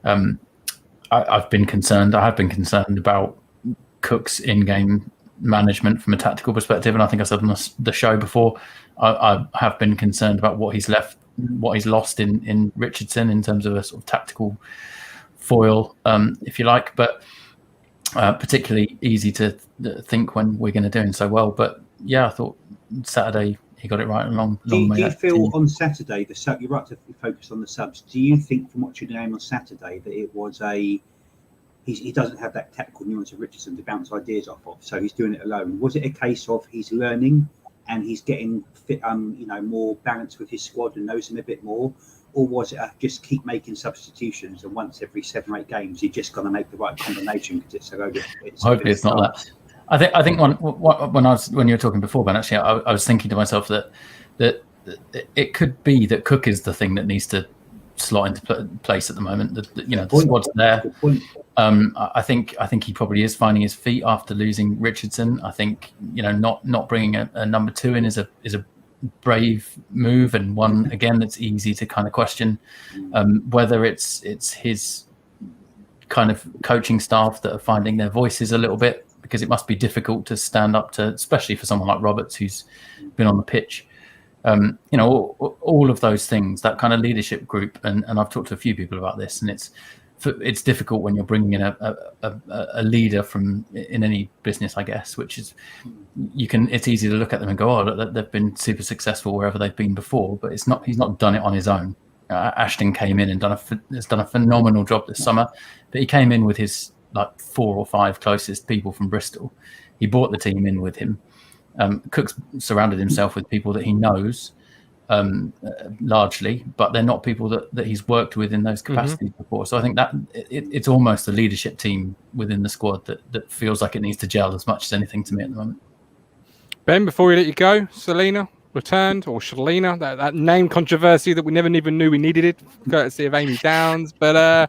I've been concerned. I have been concerned about Cook's in-game management from a tactical perspective, and I think I said on the show before, I have been concerned about what he's lost in Richardson in terms of a sort of tactical foil, if you like, but particularly easy to think when we're going to do him so well. But yeah, I thought Saturday he got it right along. Do you feel on Saturday, you're right to focus on the subs, do you think from watching the game on Saturday that it was a he doesn't have that tactical nuance of Richardson to bounce ideas off of, so he's doing it alone. Was it a case of he's learning and he's getting fit, more balanced with his squad and knows him a bit more, or was it just keep making substitutions and once every 7 or 8 games you're just going to make the right combination because it's so good? Hopefully it's not that. I think when you were talking before, Ben, actually, I was thinking to myself that it could be that Cook is the thing that needs to slot into place at the moment. The squad's there. I think he probably is finding his feet after losing Richardson. I think not bringing a number 2 in is a brave move, and one again that's easy to kind of question whether it's his kind of coaching staff that are finding their voices a little bit, because it must be difficult to stand up to, especially for someone like Roberts who's been on the pitch. All of those things, that kind of leadership group, and I've talked to a few people about this, and it's difficult when you're bringing in a leader in any business, I guess, which is it's easy to look at them and go, oh, they've been super successful wherever they've been before, but he's not done it on his own. Ashton came in and has done a phenomenal job this summer, but he came in with his 4 or 5 closest people from Bristol. He brought the team in with him. Cook's surrounded himself with people that he knows largely, but they're not people that he's worked with in those capacities before. So I think that it's almost a leadership team within the squad that feels like it needs to gel as much as anything to me at the moment. Ben, before we let you go, Selena returned, or Shalina, that name controversy that we never even knew we needed it, courtesy of Amy Downs. But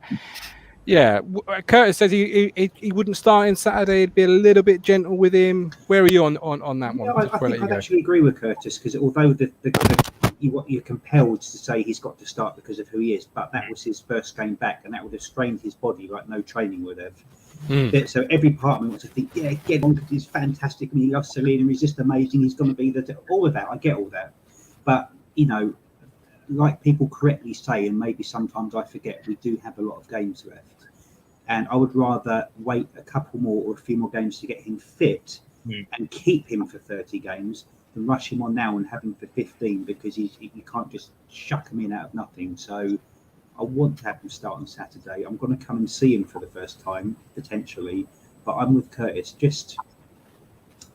yeah, Curtis says he wouldn't start in Saturday. He'd be a little bit gentle with him. Where are you on that one? I think I'd actually agree with Curtis, because although you're compelled to say he's got to start because of who he is, but that was his first game back, and that would have strained his body like no training would have. So every part of me wants to think, yeah, get on, because he's fantastic and he loves Selena, he's just amazing, he's going to be all of that. I get all that, but like people correctly say, and maybe sometimes I forget, we do have a lot of games left. And I would rather wait a couple more or a few more games to get him fit and keep him for 30 games than rush him on now and have him for 15, because you can't just shuck him in out of nothing. So I want to have him start on Saturday. I'm going to come and see him for the first time, potentially. But I'm with Curtis, just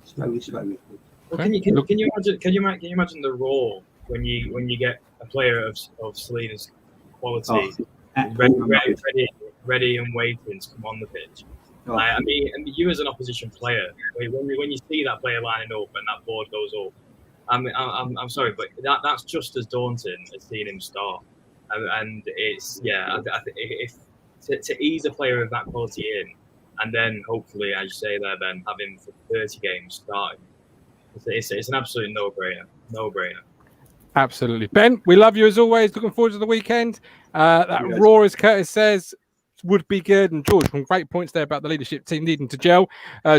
slowly. Well, can you imagine the raw when you get a player of Selena's quality ready and waiting to come on the pitch? I mean, you as an opposition player, when you see that player lining up and that board goes up, I'm sorry, but that's just as daunting as seeing him start. And it's if to ease a player of that quality in, and then hopefully, as you say there, Ben, have him for 30 games starting, it's an absolute no-brainer. Absolutely. Ben, we love you as always. Looking forward to the weekend. That Raw, as Curtis says, would be good. And George, some great points there about the leadership team needing to gel.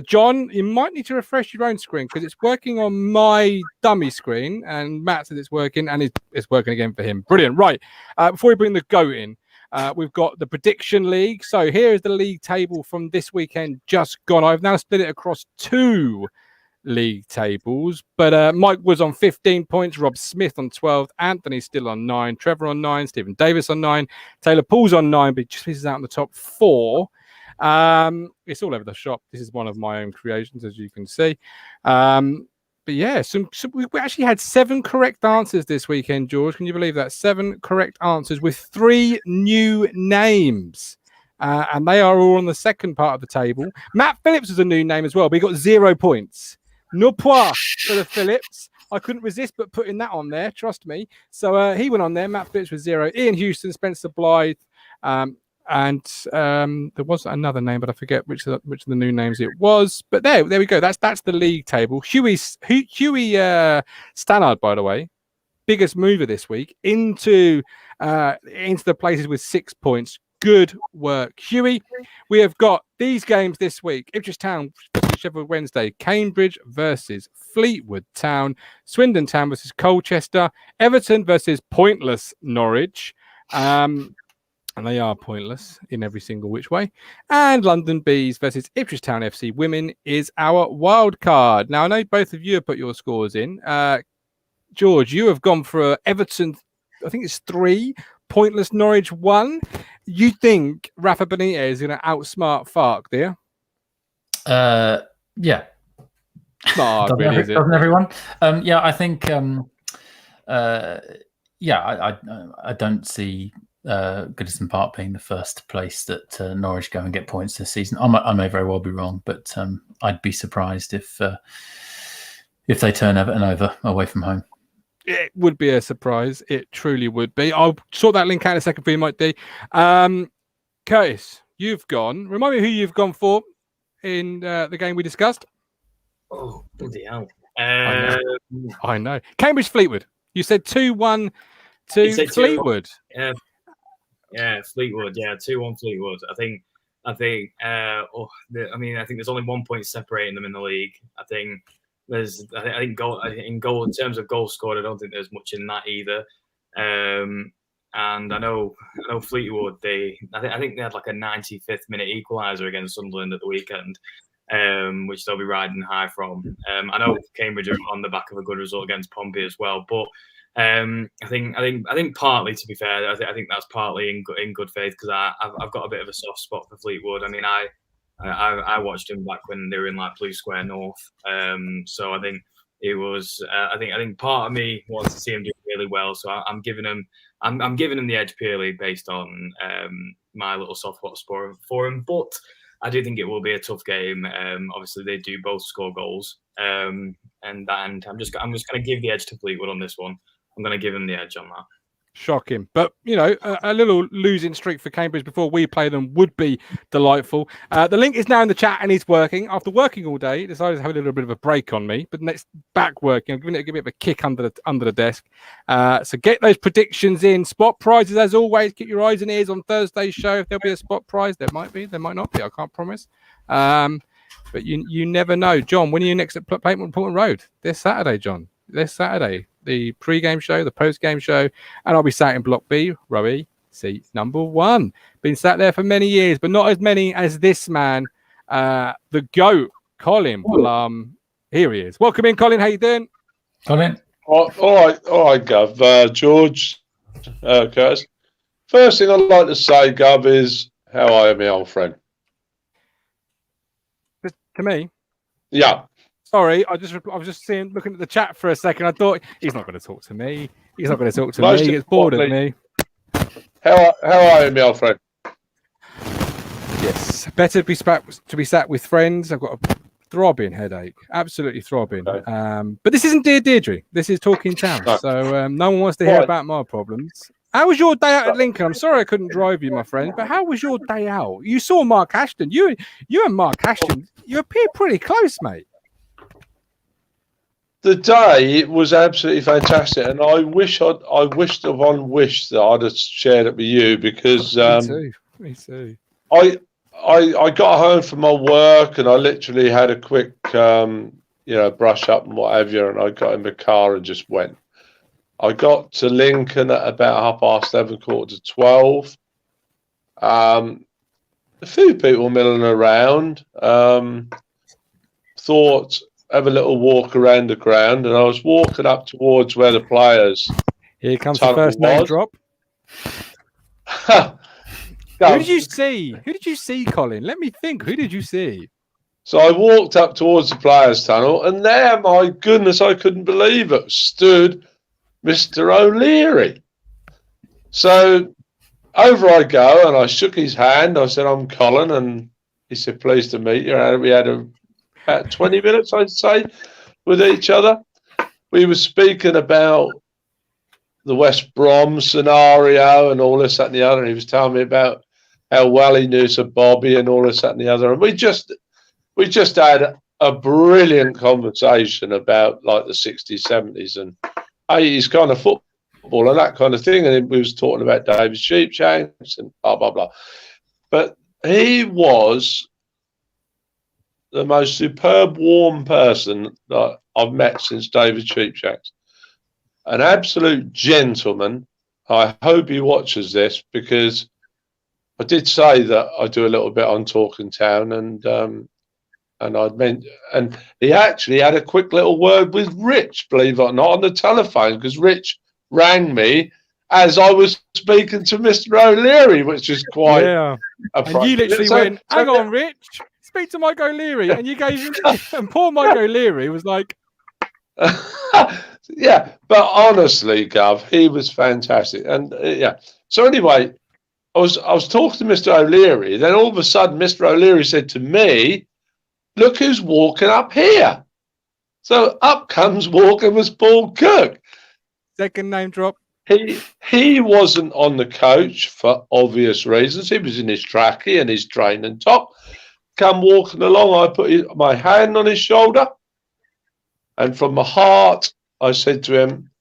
John, you might need to refresh your own screen, because it's working on my dummy screen, and Matt said it's working, and it's working again for him. Brilliant. Right. Before we bring the GOAT in, we've got the prediction league. So here is the league table from this weekend just gone. I've now split it across 2 league tables, but Mike was on 15 points, Rob Smith on 12, Anthony's still on 9, Trevor on 9, Stephen Davis on 9, Taylor Paul's on 9, but he just misses out on the top 4. It's all over the shop. This is one of my own creations, as you can see. But yeah, we actually had 7 correct answers this weekend, George. Can you believe that? 7 correct answers with 3 new names. And they are all on the second part of the table. Matt Phillips is a new name as well, but he got 0 points. No pois for the Phillips. I couldn't resist but putting that on there, trust me. So he went on there. Matt Phillips with 0. Ian Houston, Spencer Blythe, and there was another name, but I forget which of the new names it was. But there we go. That's the league table. Huey Stannard, by the way, biggest mover this week into the places with 6 points. Good work, Huey. We have got these games this week: Ipswich Town versus Sheffield Wednesday, Cambridge versus Fleetwood Town, Swindon Town versus Colchester, Everton versus pointless Norwich, and they are pointless in every single which way, and London Bees versus Ipswich Town F.C. Women is our wild card. Now, I know both of you have put your scores in. George, you have gone for Everton, I think it's 3, pointless Norwich 1. You think Rafa Benitez is going to outsmart Fark, do you? Yeah. Not hard, really, is it? Doesn't everyone? Yeah, I think. I don't see Goodison Park being the first place that Norwich go and get points this season. I may very well be wrong, but I'd be surprised if they turn Everton over away from home. It would be a surprise. It truly would be. I'll sort that link out in a second for you, Mike D. Curtis, you've gone. Remind me who you've gone for in the game we discussed. Oh, bloody hell. I know. Cambridge Fleetwood. You said 2-1 to Fleetwood. Yeah, Fleetwood. Yeah, 2-1 Fleetwood. I think there's only 1 point separating them in the league. I think in terms of goals scored, I don't think there's much in that either. And I know Fleetwood. I think they had like a 95th minute equaliser against Sunderland at the weekend, which they'll be riding high from. I know Cambridge are on the back of a good result against Pompey as well, but I think partly, to be fair, I think that's partly in good faith because I've got a bit of a soft spot for Fleetwood. I mean, I watched them back when they were in like Blue Square North, so I think it was. I think part of me wants to see them do really well, so I'm giving them the edge purely based on my little soft spot for them, but I do think it will be a tough game. Obviously, they do both score goals, and I'm just going to give the edge to Fleetwood on this one. I'm going to give him the edge on that. Shocking. But, a little losing streak for Cambridge before we play them would be delightful. The link is now in the chat and it's working. After working all day, decided to have a little bit of a break on me, but it's back working. I'm giving it a bit of a kick under the desk. So get those predictions in. Spot prizes, as always. Keep your eyes and ears on Thursday's show. If there'll be a spot prize, there might be. There might not be. I can't promise. But you never know. John, when are you next at Portman Road? This Saturday, John. This Saturday. The pre-game show, the post-game show, and I'll be sat in Block B, row E, seat number 1. Been sat there for many years, but not as many as this man, the GOAT, Colin Plum. Here he is. Welcome in, Colin. How you doing? Colin? All right, Gov. George, Curtis. First thing I'd like to say, Gov, is how are you, my old friend? To me? Yeah. Sorry, I was just looking at the chat for a second. I thought he's not going to talk to me. He's not going to talk to me. He gets bored of me. How are you, my old friend? Yes, better to be sat with friends. I've got a throbbing headache, absolutely throbbing. Okay. But this isn't Dear Deirdre. This is Talking Town. No. So no one wants to hear about my problems. How was your day out at Lincoln? I'm sorry I couldn't drive you, my friend, but how was your day out? You saw Mark Ashton. You and Mark Ashton, you appear pretty close, mate. The day was absolutely fantastic, and I wished that I'd have shared it with you because me too. I got home from my work and I literally had a quick brush up and what have you, and I got in the car and just went. I got to Lincoln at about 11:30, 11:45. A few people milling around. Thought have a little walk around the ground, and I was walking up towards where the players. Here comes the first name drop. Who did you see? Who did you see, Colin? Let me think. Who did you see? So I walked up towards the players' tunnel, and there, my goodness, I couldn't believe it, stood Mr. O'Leary. So over I go, and I shook his hand. I said, "I'm Colin," and he said, "Pleased to meet you." And we had about 20 minutes, I'd say, with each other. We were speaking about the West Brom scenario and all this, that, and the other. And he was telling me about how well he knew Sir Bobby and all this, that, and the other. And we just had a brilliant conversation about like the 60s, 70s, and 80s kind of football and that kind of thing. And we was talking about David Sheepshanks and blah, blah, blah. But he was the most superb, warm person that I've met since David Sheepshanks. An absolute gentleman. I hope he watches this because I did say that I do a little bit on Talking Town, and he actually had a quick little word with Rich, believe it or not, on the telephone, because Rich rang me as I was speaking to Mr. O'Leary, which is quite And you literally went, hang on, Rich, speak to Mike O'Leary. And you gave him, and poor Mike O'Leary was like, yeah, but honestly, Gov, he was fantastic. And yeah. So anyway, I was talking to Mr. O'Leary. Then all of a sudden, Mr. O'Leary said to me, look who's walking up here. So up comes walking was Paul Cook. Second name drop. He wasn't on the coach for obvious reasons. He was in his trackie and his training top. Come walking along, I put my hand on his shoulder, and from my heart, I said to him,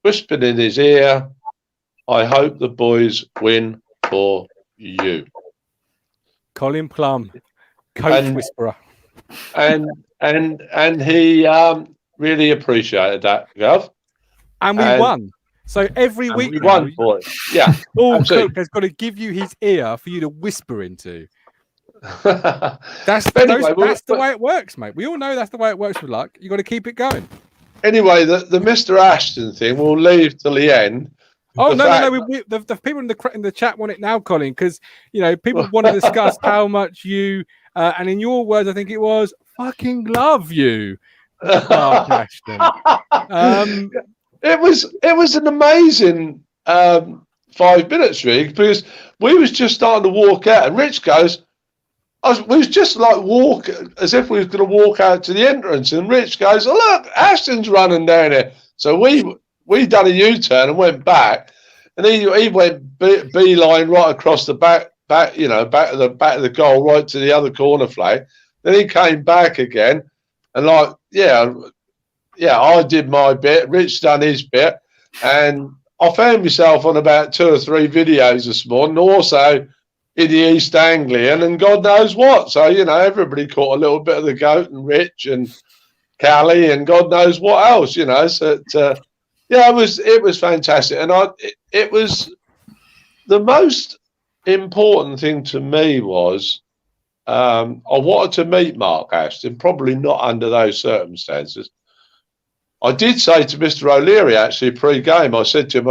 whispered in his ear, I hope the boys win for you. Colin Plum, coach whisperer. And he really appreciated that, Gov. And we won. So every week we won, boy. Yeah. Paul Cook has got to give you his ear for you to whisper into. That's the way it works, mate. We all know that's the way it works with luck. You got to keep it going. Anyway, the Mr. Ashton thing we'll leave till the end. Oh no! The people in the chat want it now, Colin, because people want to discuss how much you and in your words, I think it was fucking love you, Mark Ashton. It was an amazing 5 minutes, really, because we was just starting to walk out, and Rich goes, we was just like walk as if we was going to walk out to the entrance, and Rich goes, oh look, Ashton's running down here. So we done a U-turn and went back, and he went beeline right across the back of the goal, right to the other corner flag. Then he came back again, and I did my bit. Rich done his bit, and I found myself on about 2 or 3 videos this morning, also in the East Anglian, and God knows what. So everybody caught a little bit of the goat, and Rich and Callie, and God knows what else. So it was fantastic, and it was the most important thing to me was I wanted to meet Mark Ashton, probably not under those circumstances. I did say to Mr. O'Leary actually pre-game, I said to him,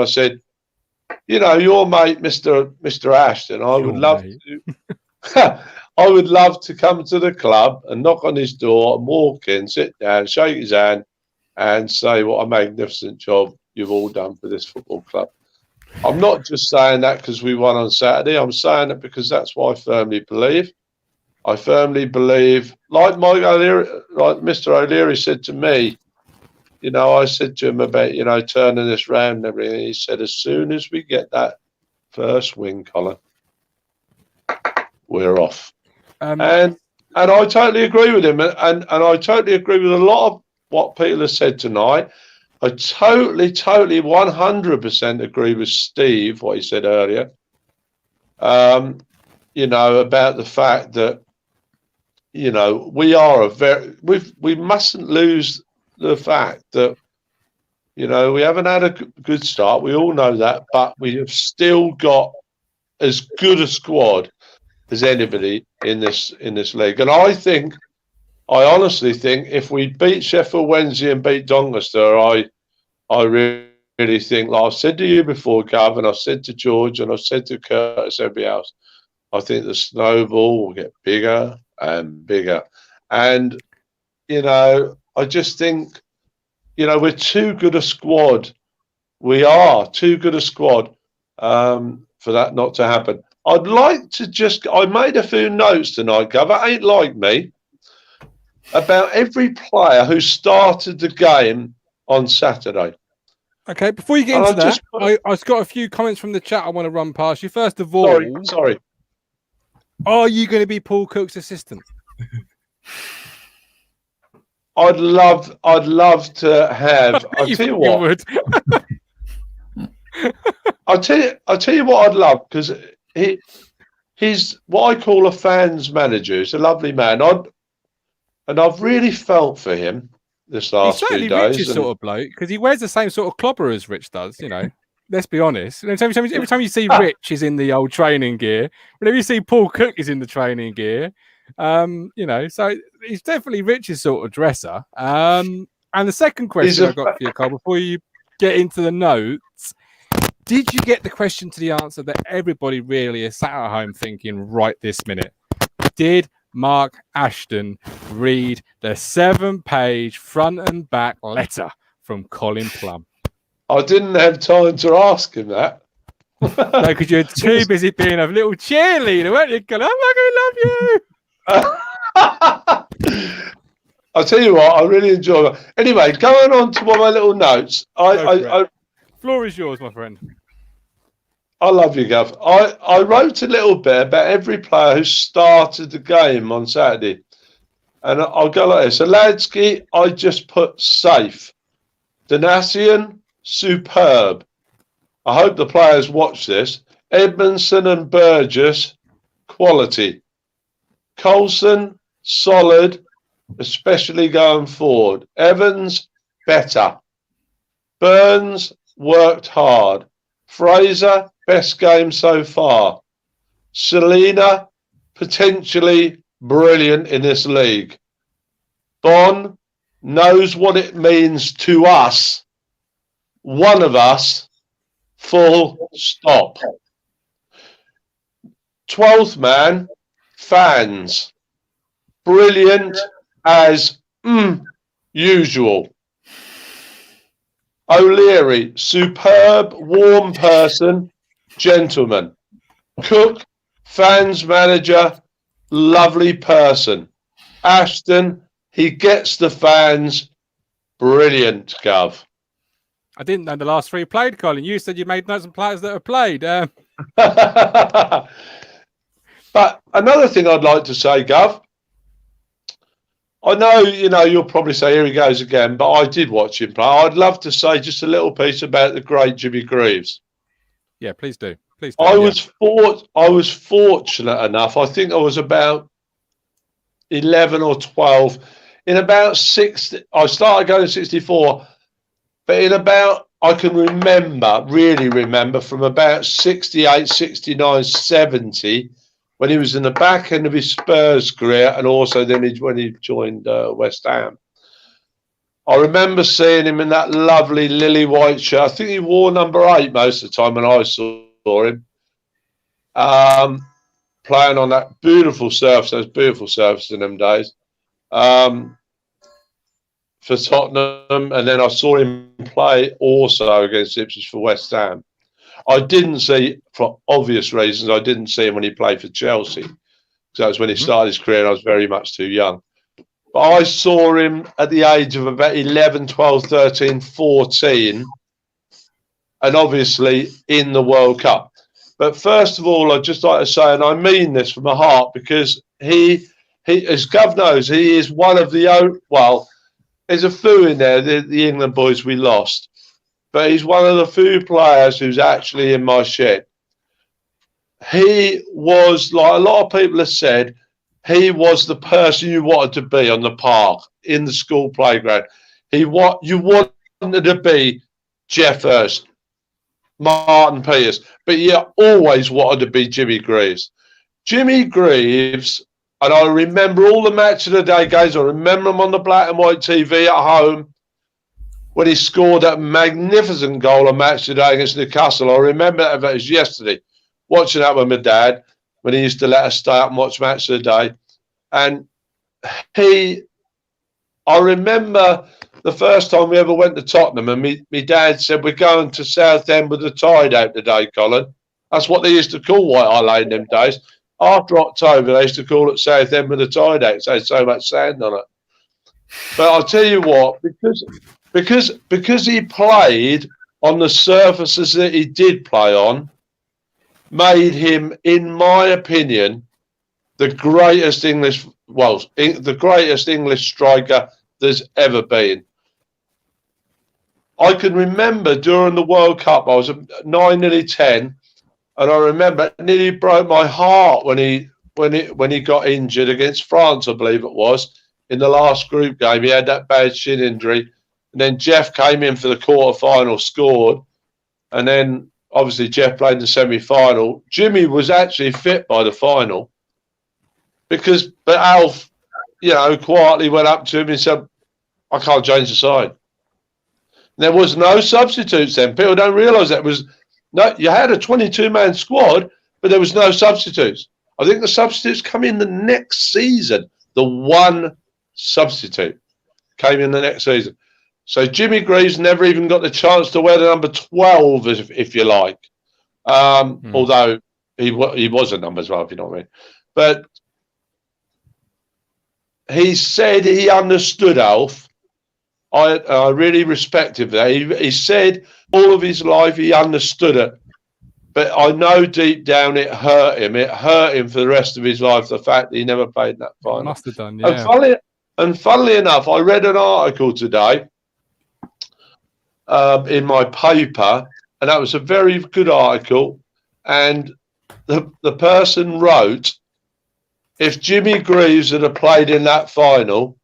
your mate, Mr. Ashton, I would love to come to the club and knock on his door and walk in, sit down, shake his hand, and say what a magnificent job you've all done for this football club. I'm not just saying that because we won on Saturday. I'm saying it because that's what I firmly believe. I firmly believe, like Mike O'Leary, like Mr. O'Leary said to me, I said to him about, turning this round and everything. He said, as soon as we get that first win, Colin, we're off. And I totally agree with him. And I totally agree with a lot of what Peter has said tonight. I totally 100% agree with Steve, what he said earlier, about the fact that, we are we mustn't lose the fact that, we haven't had a good start. We all know that, but we have still got as good a squad as anybody in this league. And I honestly think if we beat Sheffield Wednesday and beat Doncaster, I really think, like I've said to you before, Gav, and I've said to George, and I've said to Curtis, everybody else, I think the snowball will get bigger and bigger. And, I just think, we're too good a squad. We are too good a squad for that not to happen. I'd like to I made a few notes tonight, Gov. It ain't like me, about every player who started the game on Saturday. Okay, before you get into that, I've got a few comments from the chat I want to run past you. First of all, sorry. Are you going to be Paul Cook's assistant? I'd love to have. I'll tell you what. I'll tell you what I'd love, because he's what I call a fans manager. He's a lovely man. I've really felt for him this last few days. Rich's sort of bloke, because he wears the same sort of clobber as Rich does. Let's be honest. Every time you see Rich is in the old training gear. Whenever you see Paul Cook is in the training gear. So he's definitely Rich's sort of dresser. And the second question I've got for you, Carl, before you get into the notes, Did you get the question to the answer that everybody really is sat at home thinking right this minute? Did Mark Ashton read the 7-page front and back letter from Colin Plum? I didn't have time to ask him that. No, because you're too busy being a little cheerleader, weren't you? Going, oh, I love you. I'll tell you what, I really enjoy that. Anyway, going on to one of my little notes. Floor is yours, my friend. I love you, Gav. I wrote a little bit about every player who started the game on Saturday. And I'll go like this. Aladsky, I just put safe. Donasian, superb. I hope the players watch this. Edmondson and Burgess, quality. Coulson, solid, especially going forward. Evans, better. Burns, worked hard. Fraser, best game so far. Selena, potentially brilliant in this league. Bon knows what it means to us. One of us, full stop. 12th man, fans. Brilliant as usual. O'Leary, superb, warm person, gentleman. Cook, fans manager, lovely person. Ashton, he gets the fans, brilliant, Gov. I didn't know the last 3 played, Colin. You said you made notes on players that have played. But another thing I'd like to say, Gov, I know, you'll probably say, here he goes again, but I did watch him play. I'd love to say just a little piece about the great Jimmy Greaves. Yeah, please do. Please do. I was fortunate enough. I think I was about 11 or 12. In about 60, I started going to 64, but I can really remember from about 68, 69, 70, when he was in the back end of his Spurs career, and also then when he joined West Ham. I remember seeing him in that lovely lily white shirt. I think he wore number 8 most of the time when I saw him. Playing on that beautiful surface, those beautiful surfaces in them days. For Tottenham, and then I saw him play also against Ipswich for West Ham. I didn't see, for obvious reasons, I didn't see him when he played for Chelsea. So that was when he started his career and I was very much too young. But I saw him at the age of about 11, 12, 13, 14, and obviously in the World Cup. But first of all, I'd just like to say, and I mean this from my heart, because he as Gov knows, he is one of the, well, there's a few in there, the England boys we lost. But he's one of the few players who's actually in my shed. He was, like a lot of people have said, he was the person you wanted to be on the park, in the school playground. You wanted to be Jeff Hurst, Martin Peters, but you always wanted to be Jimmy Greaves. Jimmy Greaves, and I remember all the match of the day games. I remember him on the black and white TV at home when he scored that magnificent goal on match today against Newcastle. I remember that it was yesterday, watching that with my dad when he used to let us stay up and watch match of the day. And I remember the first time we ever went to Tottenham, and my dad said, "We're going to Southend with the tide out today, Colin." That's what they used to call White Hart Lane in them days. After October, they used to call it Southend with the tide out. So so much sand on it. But I'll tell you what, because he played on the surfaces that he did play on, made him, in my opinion, the greatest English striker there's ever been. I can remember during the World Cup, I was 9, nearly 10, and I remember it nearly broke my heart when he got injured against France, I believe it was, in the last group game. He had that bad shin injury, and then Jeff came in for the quarter-final, scored, and then obviously Jeff played the semi-final. Jimmy was actually fit by the final, but Alf, quietly went up to him and said, "I can't change the side." There was no substitutes then. People don't realise that. It was No, you had a 22-man squad, but there was no substitutes. I think the substitutes come in the next season. The one substitute came in the next season. So Jimmy Greaves never even got the chance to wear the number 12, if you like. Although he was a number 12, you know what I mean. But he said he understood Alf. I really respect him there. He said all of his life he understood it. But I know deep down it hurt him. It hurt him for the rest of his life, the fact that he never played in that final. Must have done, yeah. And funnily enough, I read an article today in my paper, and that was a very good article. And the person wrote, if Jimmy Greaves had played in that final,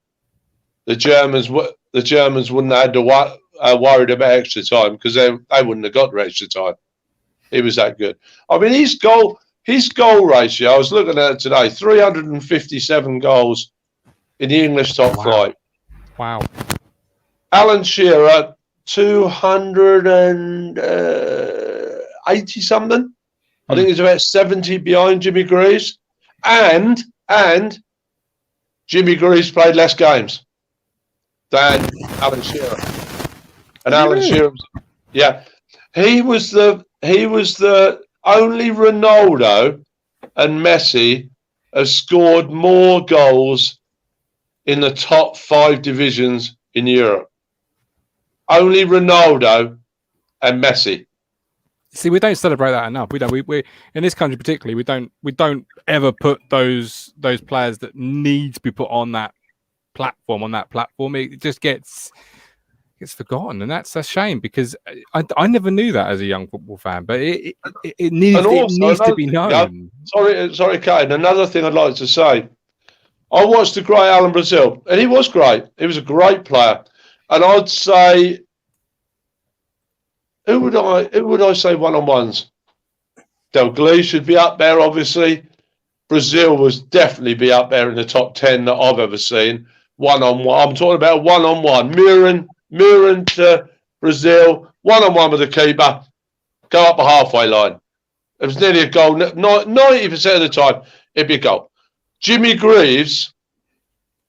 the Germans wouldn't have had to worried about extra time, because they wouldn't have got the extra time. He was that good. I mean, his goal ratio, I was looking at it today, 357 goals in the English top flight. Wow. Alan Shearer, 280 something. I think he's about 70 behind Jimmy Greaves. And Jimmy Greaves played less games than Alan Shearer. And Alan Shearer, he was the only Ronaldo and Messi have scored more goals in the top 5 divisions in Europe. Only Ronaldo and Messi. See, we don't celebrate that enough. We don't. We in this country particularly, we don't ever put those players that need to be put on that platform. It just gets forgotten, and that's a shame, because I never knew that as a young football fan, but it needs to be known. Sorry, Kane. Another thing I'd like to say, I watched the great Alan Brazil, and he was great. He was a great player, and I'd say, who would I say one-on-ones? Dalglish should be up there, obviously. Brazil was definitely be up there in the top 10 that I've ever seen. One-on-one. I'm talking about one-on-one. Mirren to Brazil, one-on-one with the keeper, go up the halfway line. It was nearly a goal. 90% of the time, it'd be a goal. Jimmy Greaves,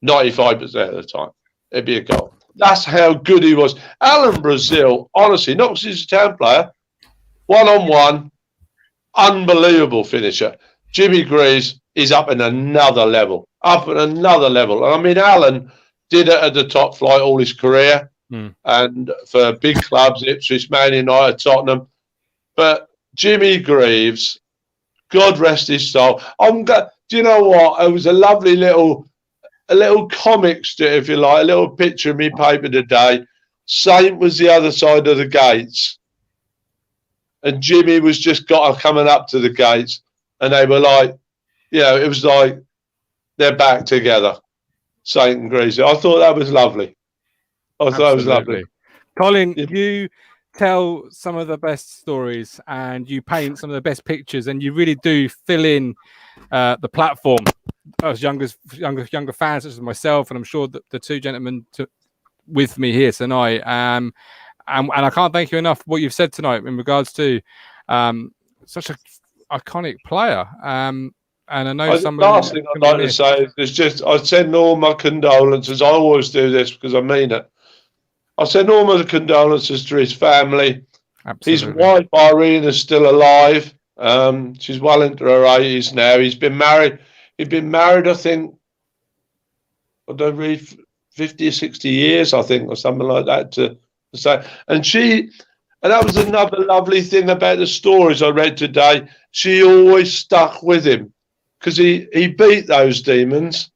95% of the time, it'd be a goal. That's how good he was. Alan Brazil, honestly, not because he's a town player, one-on-one, unbelievable finisher. Jimmy Greaves is up in another level. And I mean, Alan did it at the top flight all his career. And for big clubs, Ipswich, Man United, Tottenham. But Jimmy Greaves, God rest his soul. Do you know what? It was a lovely little comic strip, if you like, a little picture in my paper today. Saint was the other side of the gates, and Jimmy was just coming up to the gates, and they were like, it was like they're back together, Saint and Greaves. I thought that was lovely. I thought it was lovely. Colin, you tell some of the best stories, and you paint some of the best pictures, and you really do fill in the platform. As younger fans, such as myself, and I'm sure that the two gentlemen with me here tonight, and I can't thank you enough for what you've said tonight in regards to such an iconic player. And I know some. The last thing I'd like to say is I send all my condolences. I always do this because I mean it. I send all my condolences to his family. Absolutely. His wife Irene is still alive. She's well into her 80s now. He's been married. He'd been married, I think, 50 or 60 years, I think, or something like that. To say, and that was another lovely thing about the stories I read today. She always stuck with him because he beat those demons.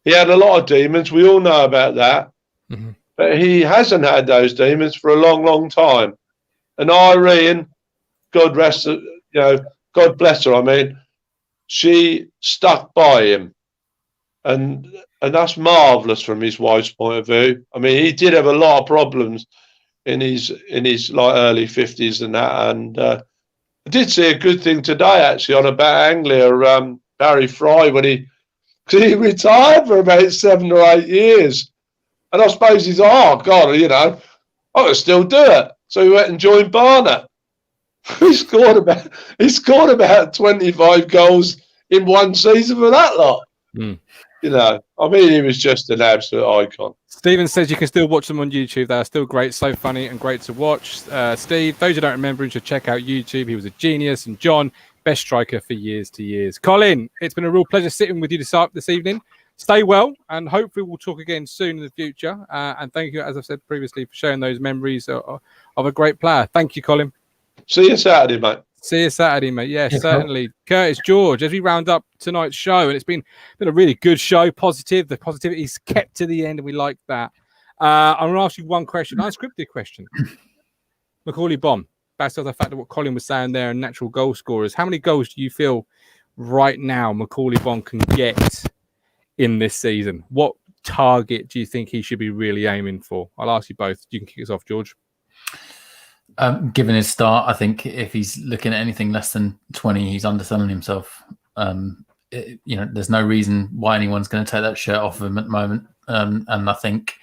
He had a lot of demons. We all know about that. Mm-hmm. But he hasn't had those demons for a long, long time. And Irene, God bless her, I mean, she stuck by him. And that's marvellous from his wife's point of view. I mean, he did have a lot of problems in his like early 50s and that. And I did see a good thing today, actually, on about Anglia, Barry Fry, when he retired for about 7 or 8 years. And I suppose he's, I can still do it. So he went and joined Barnet. He scored about 25 goals in one season for that lot. Mm. You know, I mean, he was just an absolute icon. Stephen says you can still watch them on YouTube. They are still great, so funny and great to watch. Steve, those who don't remember him should check out YouTube. He was a genius. And John, best striker for years to years. Colin, it's been a real pleasure sitting with you this evening. Stay well, and hopefully we'll talk again soon in the future. And thank you, as I've said previously, for sharing those memories of a great player. Thank you, Colin. See you Saturday, mate. See you Saturday, mate. Yeah, certainly. Cool. Curtis, George, as we round up tonight's show, and it's been a really good show, positive. The positivity's kept to the end, and we like that. I'm going to ask you one question, unscripted question. Macaulay Bonne, based on the fact of what Colin was saying there, and natural goal scorers, how many goals do you feel right now Macaulay Bonne can get in this season? What target do you think he should be really aiming for? I'll ask you both. You can kick us off, George. Given his start, I think if he's looking at anything less than 20, he's underselling himself. There's no reason why anyone's going to take that shirt off of him at the moment. And I think,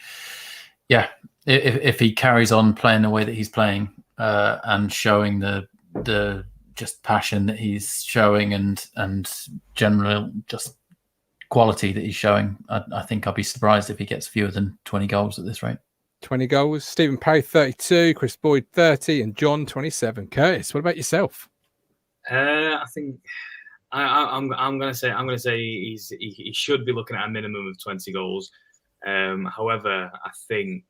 if he carries on playing the way that he's playing and showing the just passion that he's showing and general just quality that he's showing, I think I'll be surprised if he gets fewer than 20 goals at this rate. 20 goals. Stephen Parry, 32. Chris Boyd, 30. And John, 27. Curtis, what about yourself? I think I'm going to say he should be looking at a minimum of 20 goals. However, I think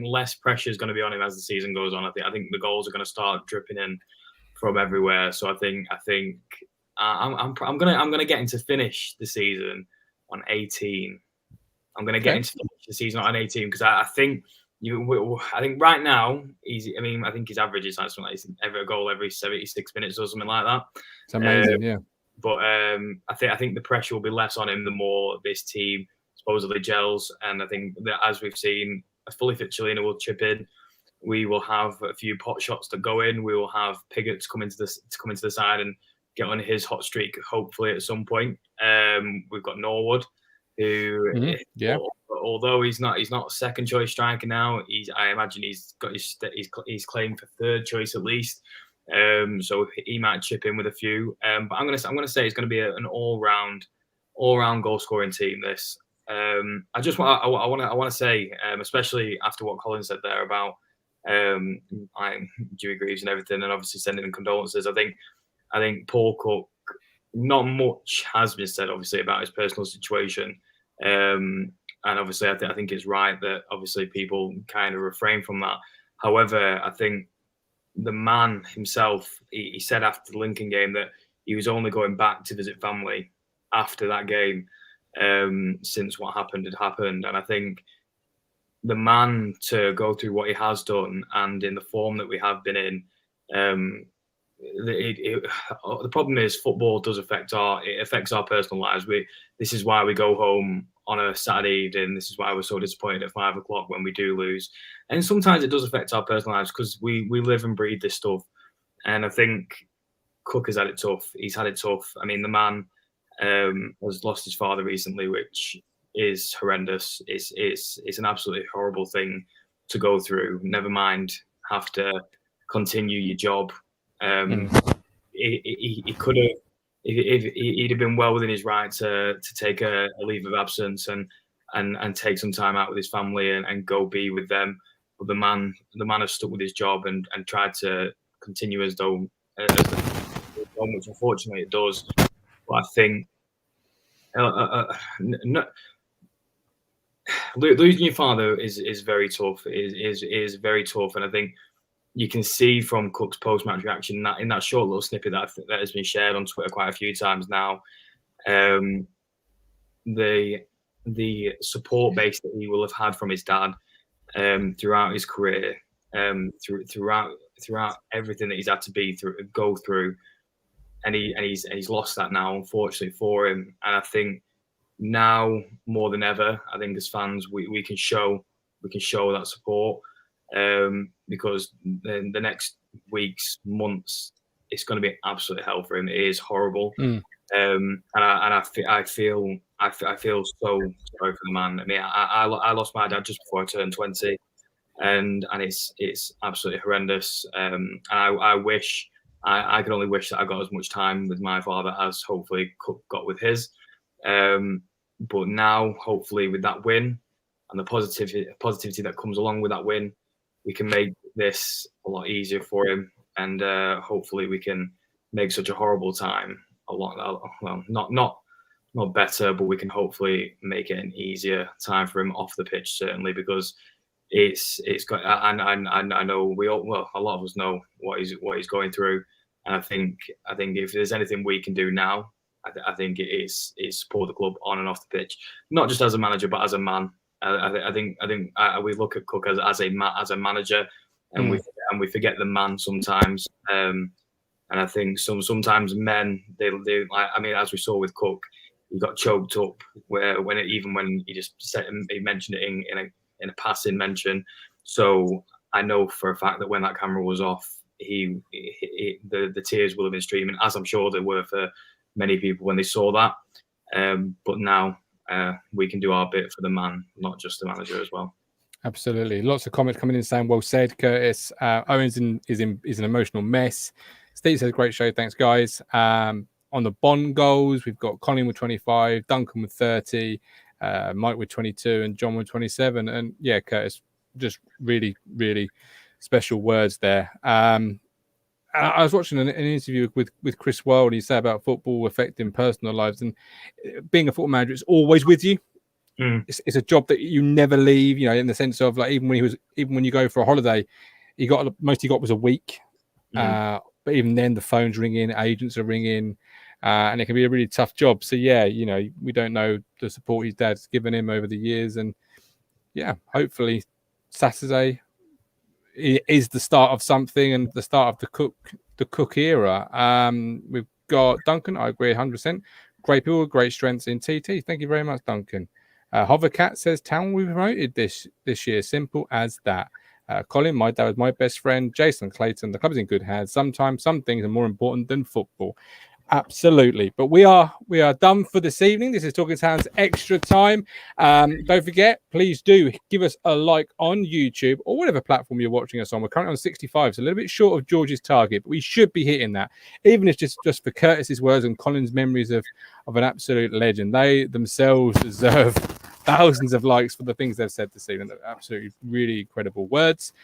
less pressure is going to be on him as the season goes on. I think the goals are going to start dripping in from everywhere. So I think I'm going to get him to finish the season on 18. I'm going to get into the season on 18 because I think right now I think his average is like something like every goal every 76 minutes or something like that. It's amazing, yeah. But I think the pressure will be less on him the more this team supposedly gels, and I think that as we've seen, a fully fit Cellino will chip in. We will have a few pot shots that go in. We will have Piggott to come into the side and get on his hot streak hopefully at some point. We've got Norwood, who, although he's not second choice striker now, I imagine he's got he's claimed for third choice at least. So he might chip in with a few. But I'm gonna say it's gonna be an all round goal scoring team. This I want to say, especially after what Colin said there about Dewey Greaves and everything, and obviously sending in condolences. I think Paul Cook, not much has been said obviously about his personal situation. And obviously, I think it's right that obviously people kind of refrain from that. However, I think the man himself, he said after the Lincoln game that he was only going back to visit family after that game, since what happened had happened. And I think the man to go through what he has done and in the form that we have been in, the problem is football does affect our personal lives. This is why we go home on a Saturday evening. This is why we're so disappointed at 5 o'clock when we do lose. And sometimes it does affect our personal lives because we live and breathe this stuff. And I think Cook has had it tough. He's had it tough. I mean, the man has lost his father recently, which is horrendous. It's an absolutely horrible thing to go through. Never mind have to continue your job. He could have, if he'd have been well within his right to take a leave of absence and take some time out with his family and go be with them. But the man has stuck with his job and tried to continue as though, which unfortunately it does. But I think losing your father is very tough. Is very tough, and I think you can see from Cook's post-match reaction that in that short little snippet that has been shared on Twitter quite a few times now, the support base that he will have had from his dad throughout his career, throughout everything that he's had to go through, and he's lost that now, unfortunately for him. And I think now more than ever, I think as fans we can show that support. Because the next weeks, months, it's going to be absolute hell for him. It is horrible, and I feel so sorry for the man. I mean, I lost my dad just before I turned 20, and it's absolutely horrendous. And I wish I could only wish that I got as much time with my father as hopefully Cook got with his. But now, hopefully, with that win and the positivity that comes along with that win, we can make this a lot easier for him, and hopefully we can make such a horrible time a lot, well, not better, but we can hopefully make it an easier time for him off the pitch, certainly, because it's got, and I know we all, well, a lot of us know what he's going through, and I think if there's anything we can do now, I think it is support the club on and off the pitch, not just as a manager but as a man. I think we look at Cook as a manager, and we forget the man sometimes. And I think sometimes men they I mean, as we saw with Cook, he got choked up when he just said, he mentioned it in a passing mention. So I know for a fact that when that camera was off, the tears will have been streaming, as I'm sure they were for many people when they saw that. But now we can do our bit for the man, not just the manager as well. Absolutely. Lots of comments coming in saying, well said, Curtis. Owens is an emotional mess. Steve says, great show. Thanks, guys. On the Bond goals, we've got Colin with 25, Duncan with 30, Mike with 22, and John with 27. And yeah, Curtis, just really, really special words there. I was watching an interview with Chris Wilde. He said about football affecting personal lives, and being a football manager, it's always with you. It's a job that you never leave. You know, in the sense of like even when you go for a holiday, most he got was a week. But even then, the phone's ringing, agents are ringing, and it can be a really tough job. So yeah, you know, we don't know the support his dad's given him over the years, and yeah, hopefully Saturday is the start of something and the start of the Cook era. We've got Duncan. I agree 100%. Great people, great strengths in TT. Thank you very much, Duncan. Hovercat says Town we promoted this year. Simple as that. Colin, my dad was my best friend. Jason Clayton, the club is in good hands. Sometimes some things are more important than football. Absolutely. But we are done for this evening. This is Talking Town's Extra Time. Don't forget, please do give us a like on YouTube or whatever platform you're watching us on. We're currently on 65, so a little bit short of George's target, but we should be hitting that. Even if it's just for Curtis's words and Colin's memories of an absolute legend. They themselves deserve thousands of likes for the things they've said this evening. They're absolutely really incredible words.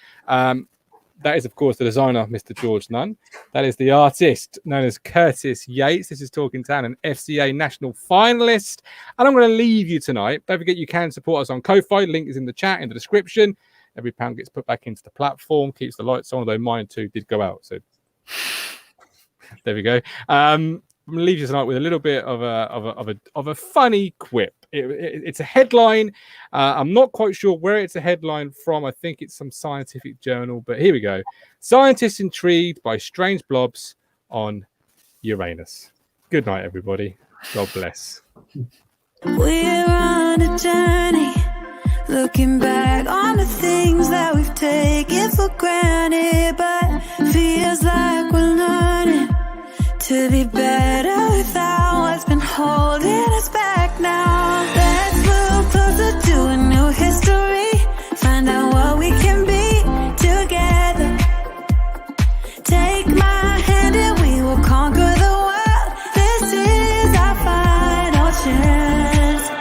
That is, of course, the designer, Mr. George Nunn. That is the artist known as Curtis Yates. This is Talking Town, an FCA national finalist. And I'm going to leave you tonight. Don't forget you can support us on Ko-Fi. Link is in the chat, in the description. Every pound gets put back into the platform, keeps the lights on, although mine too did go out. So there we go. I'm going to leave you tonight with a little bit of a funny quip. It's a headline. I'm not quite sure where it's a headline from. I think it's some scientific journal, but here we go. Scientists intrigued by strange blobs on Uranus. Good night, everybody. God bless. We're on a journey, looking back on the things that we've taken for granted, but feels like we're learning to be better.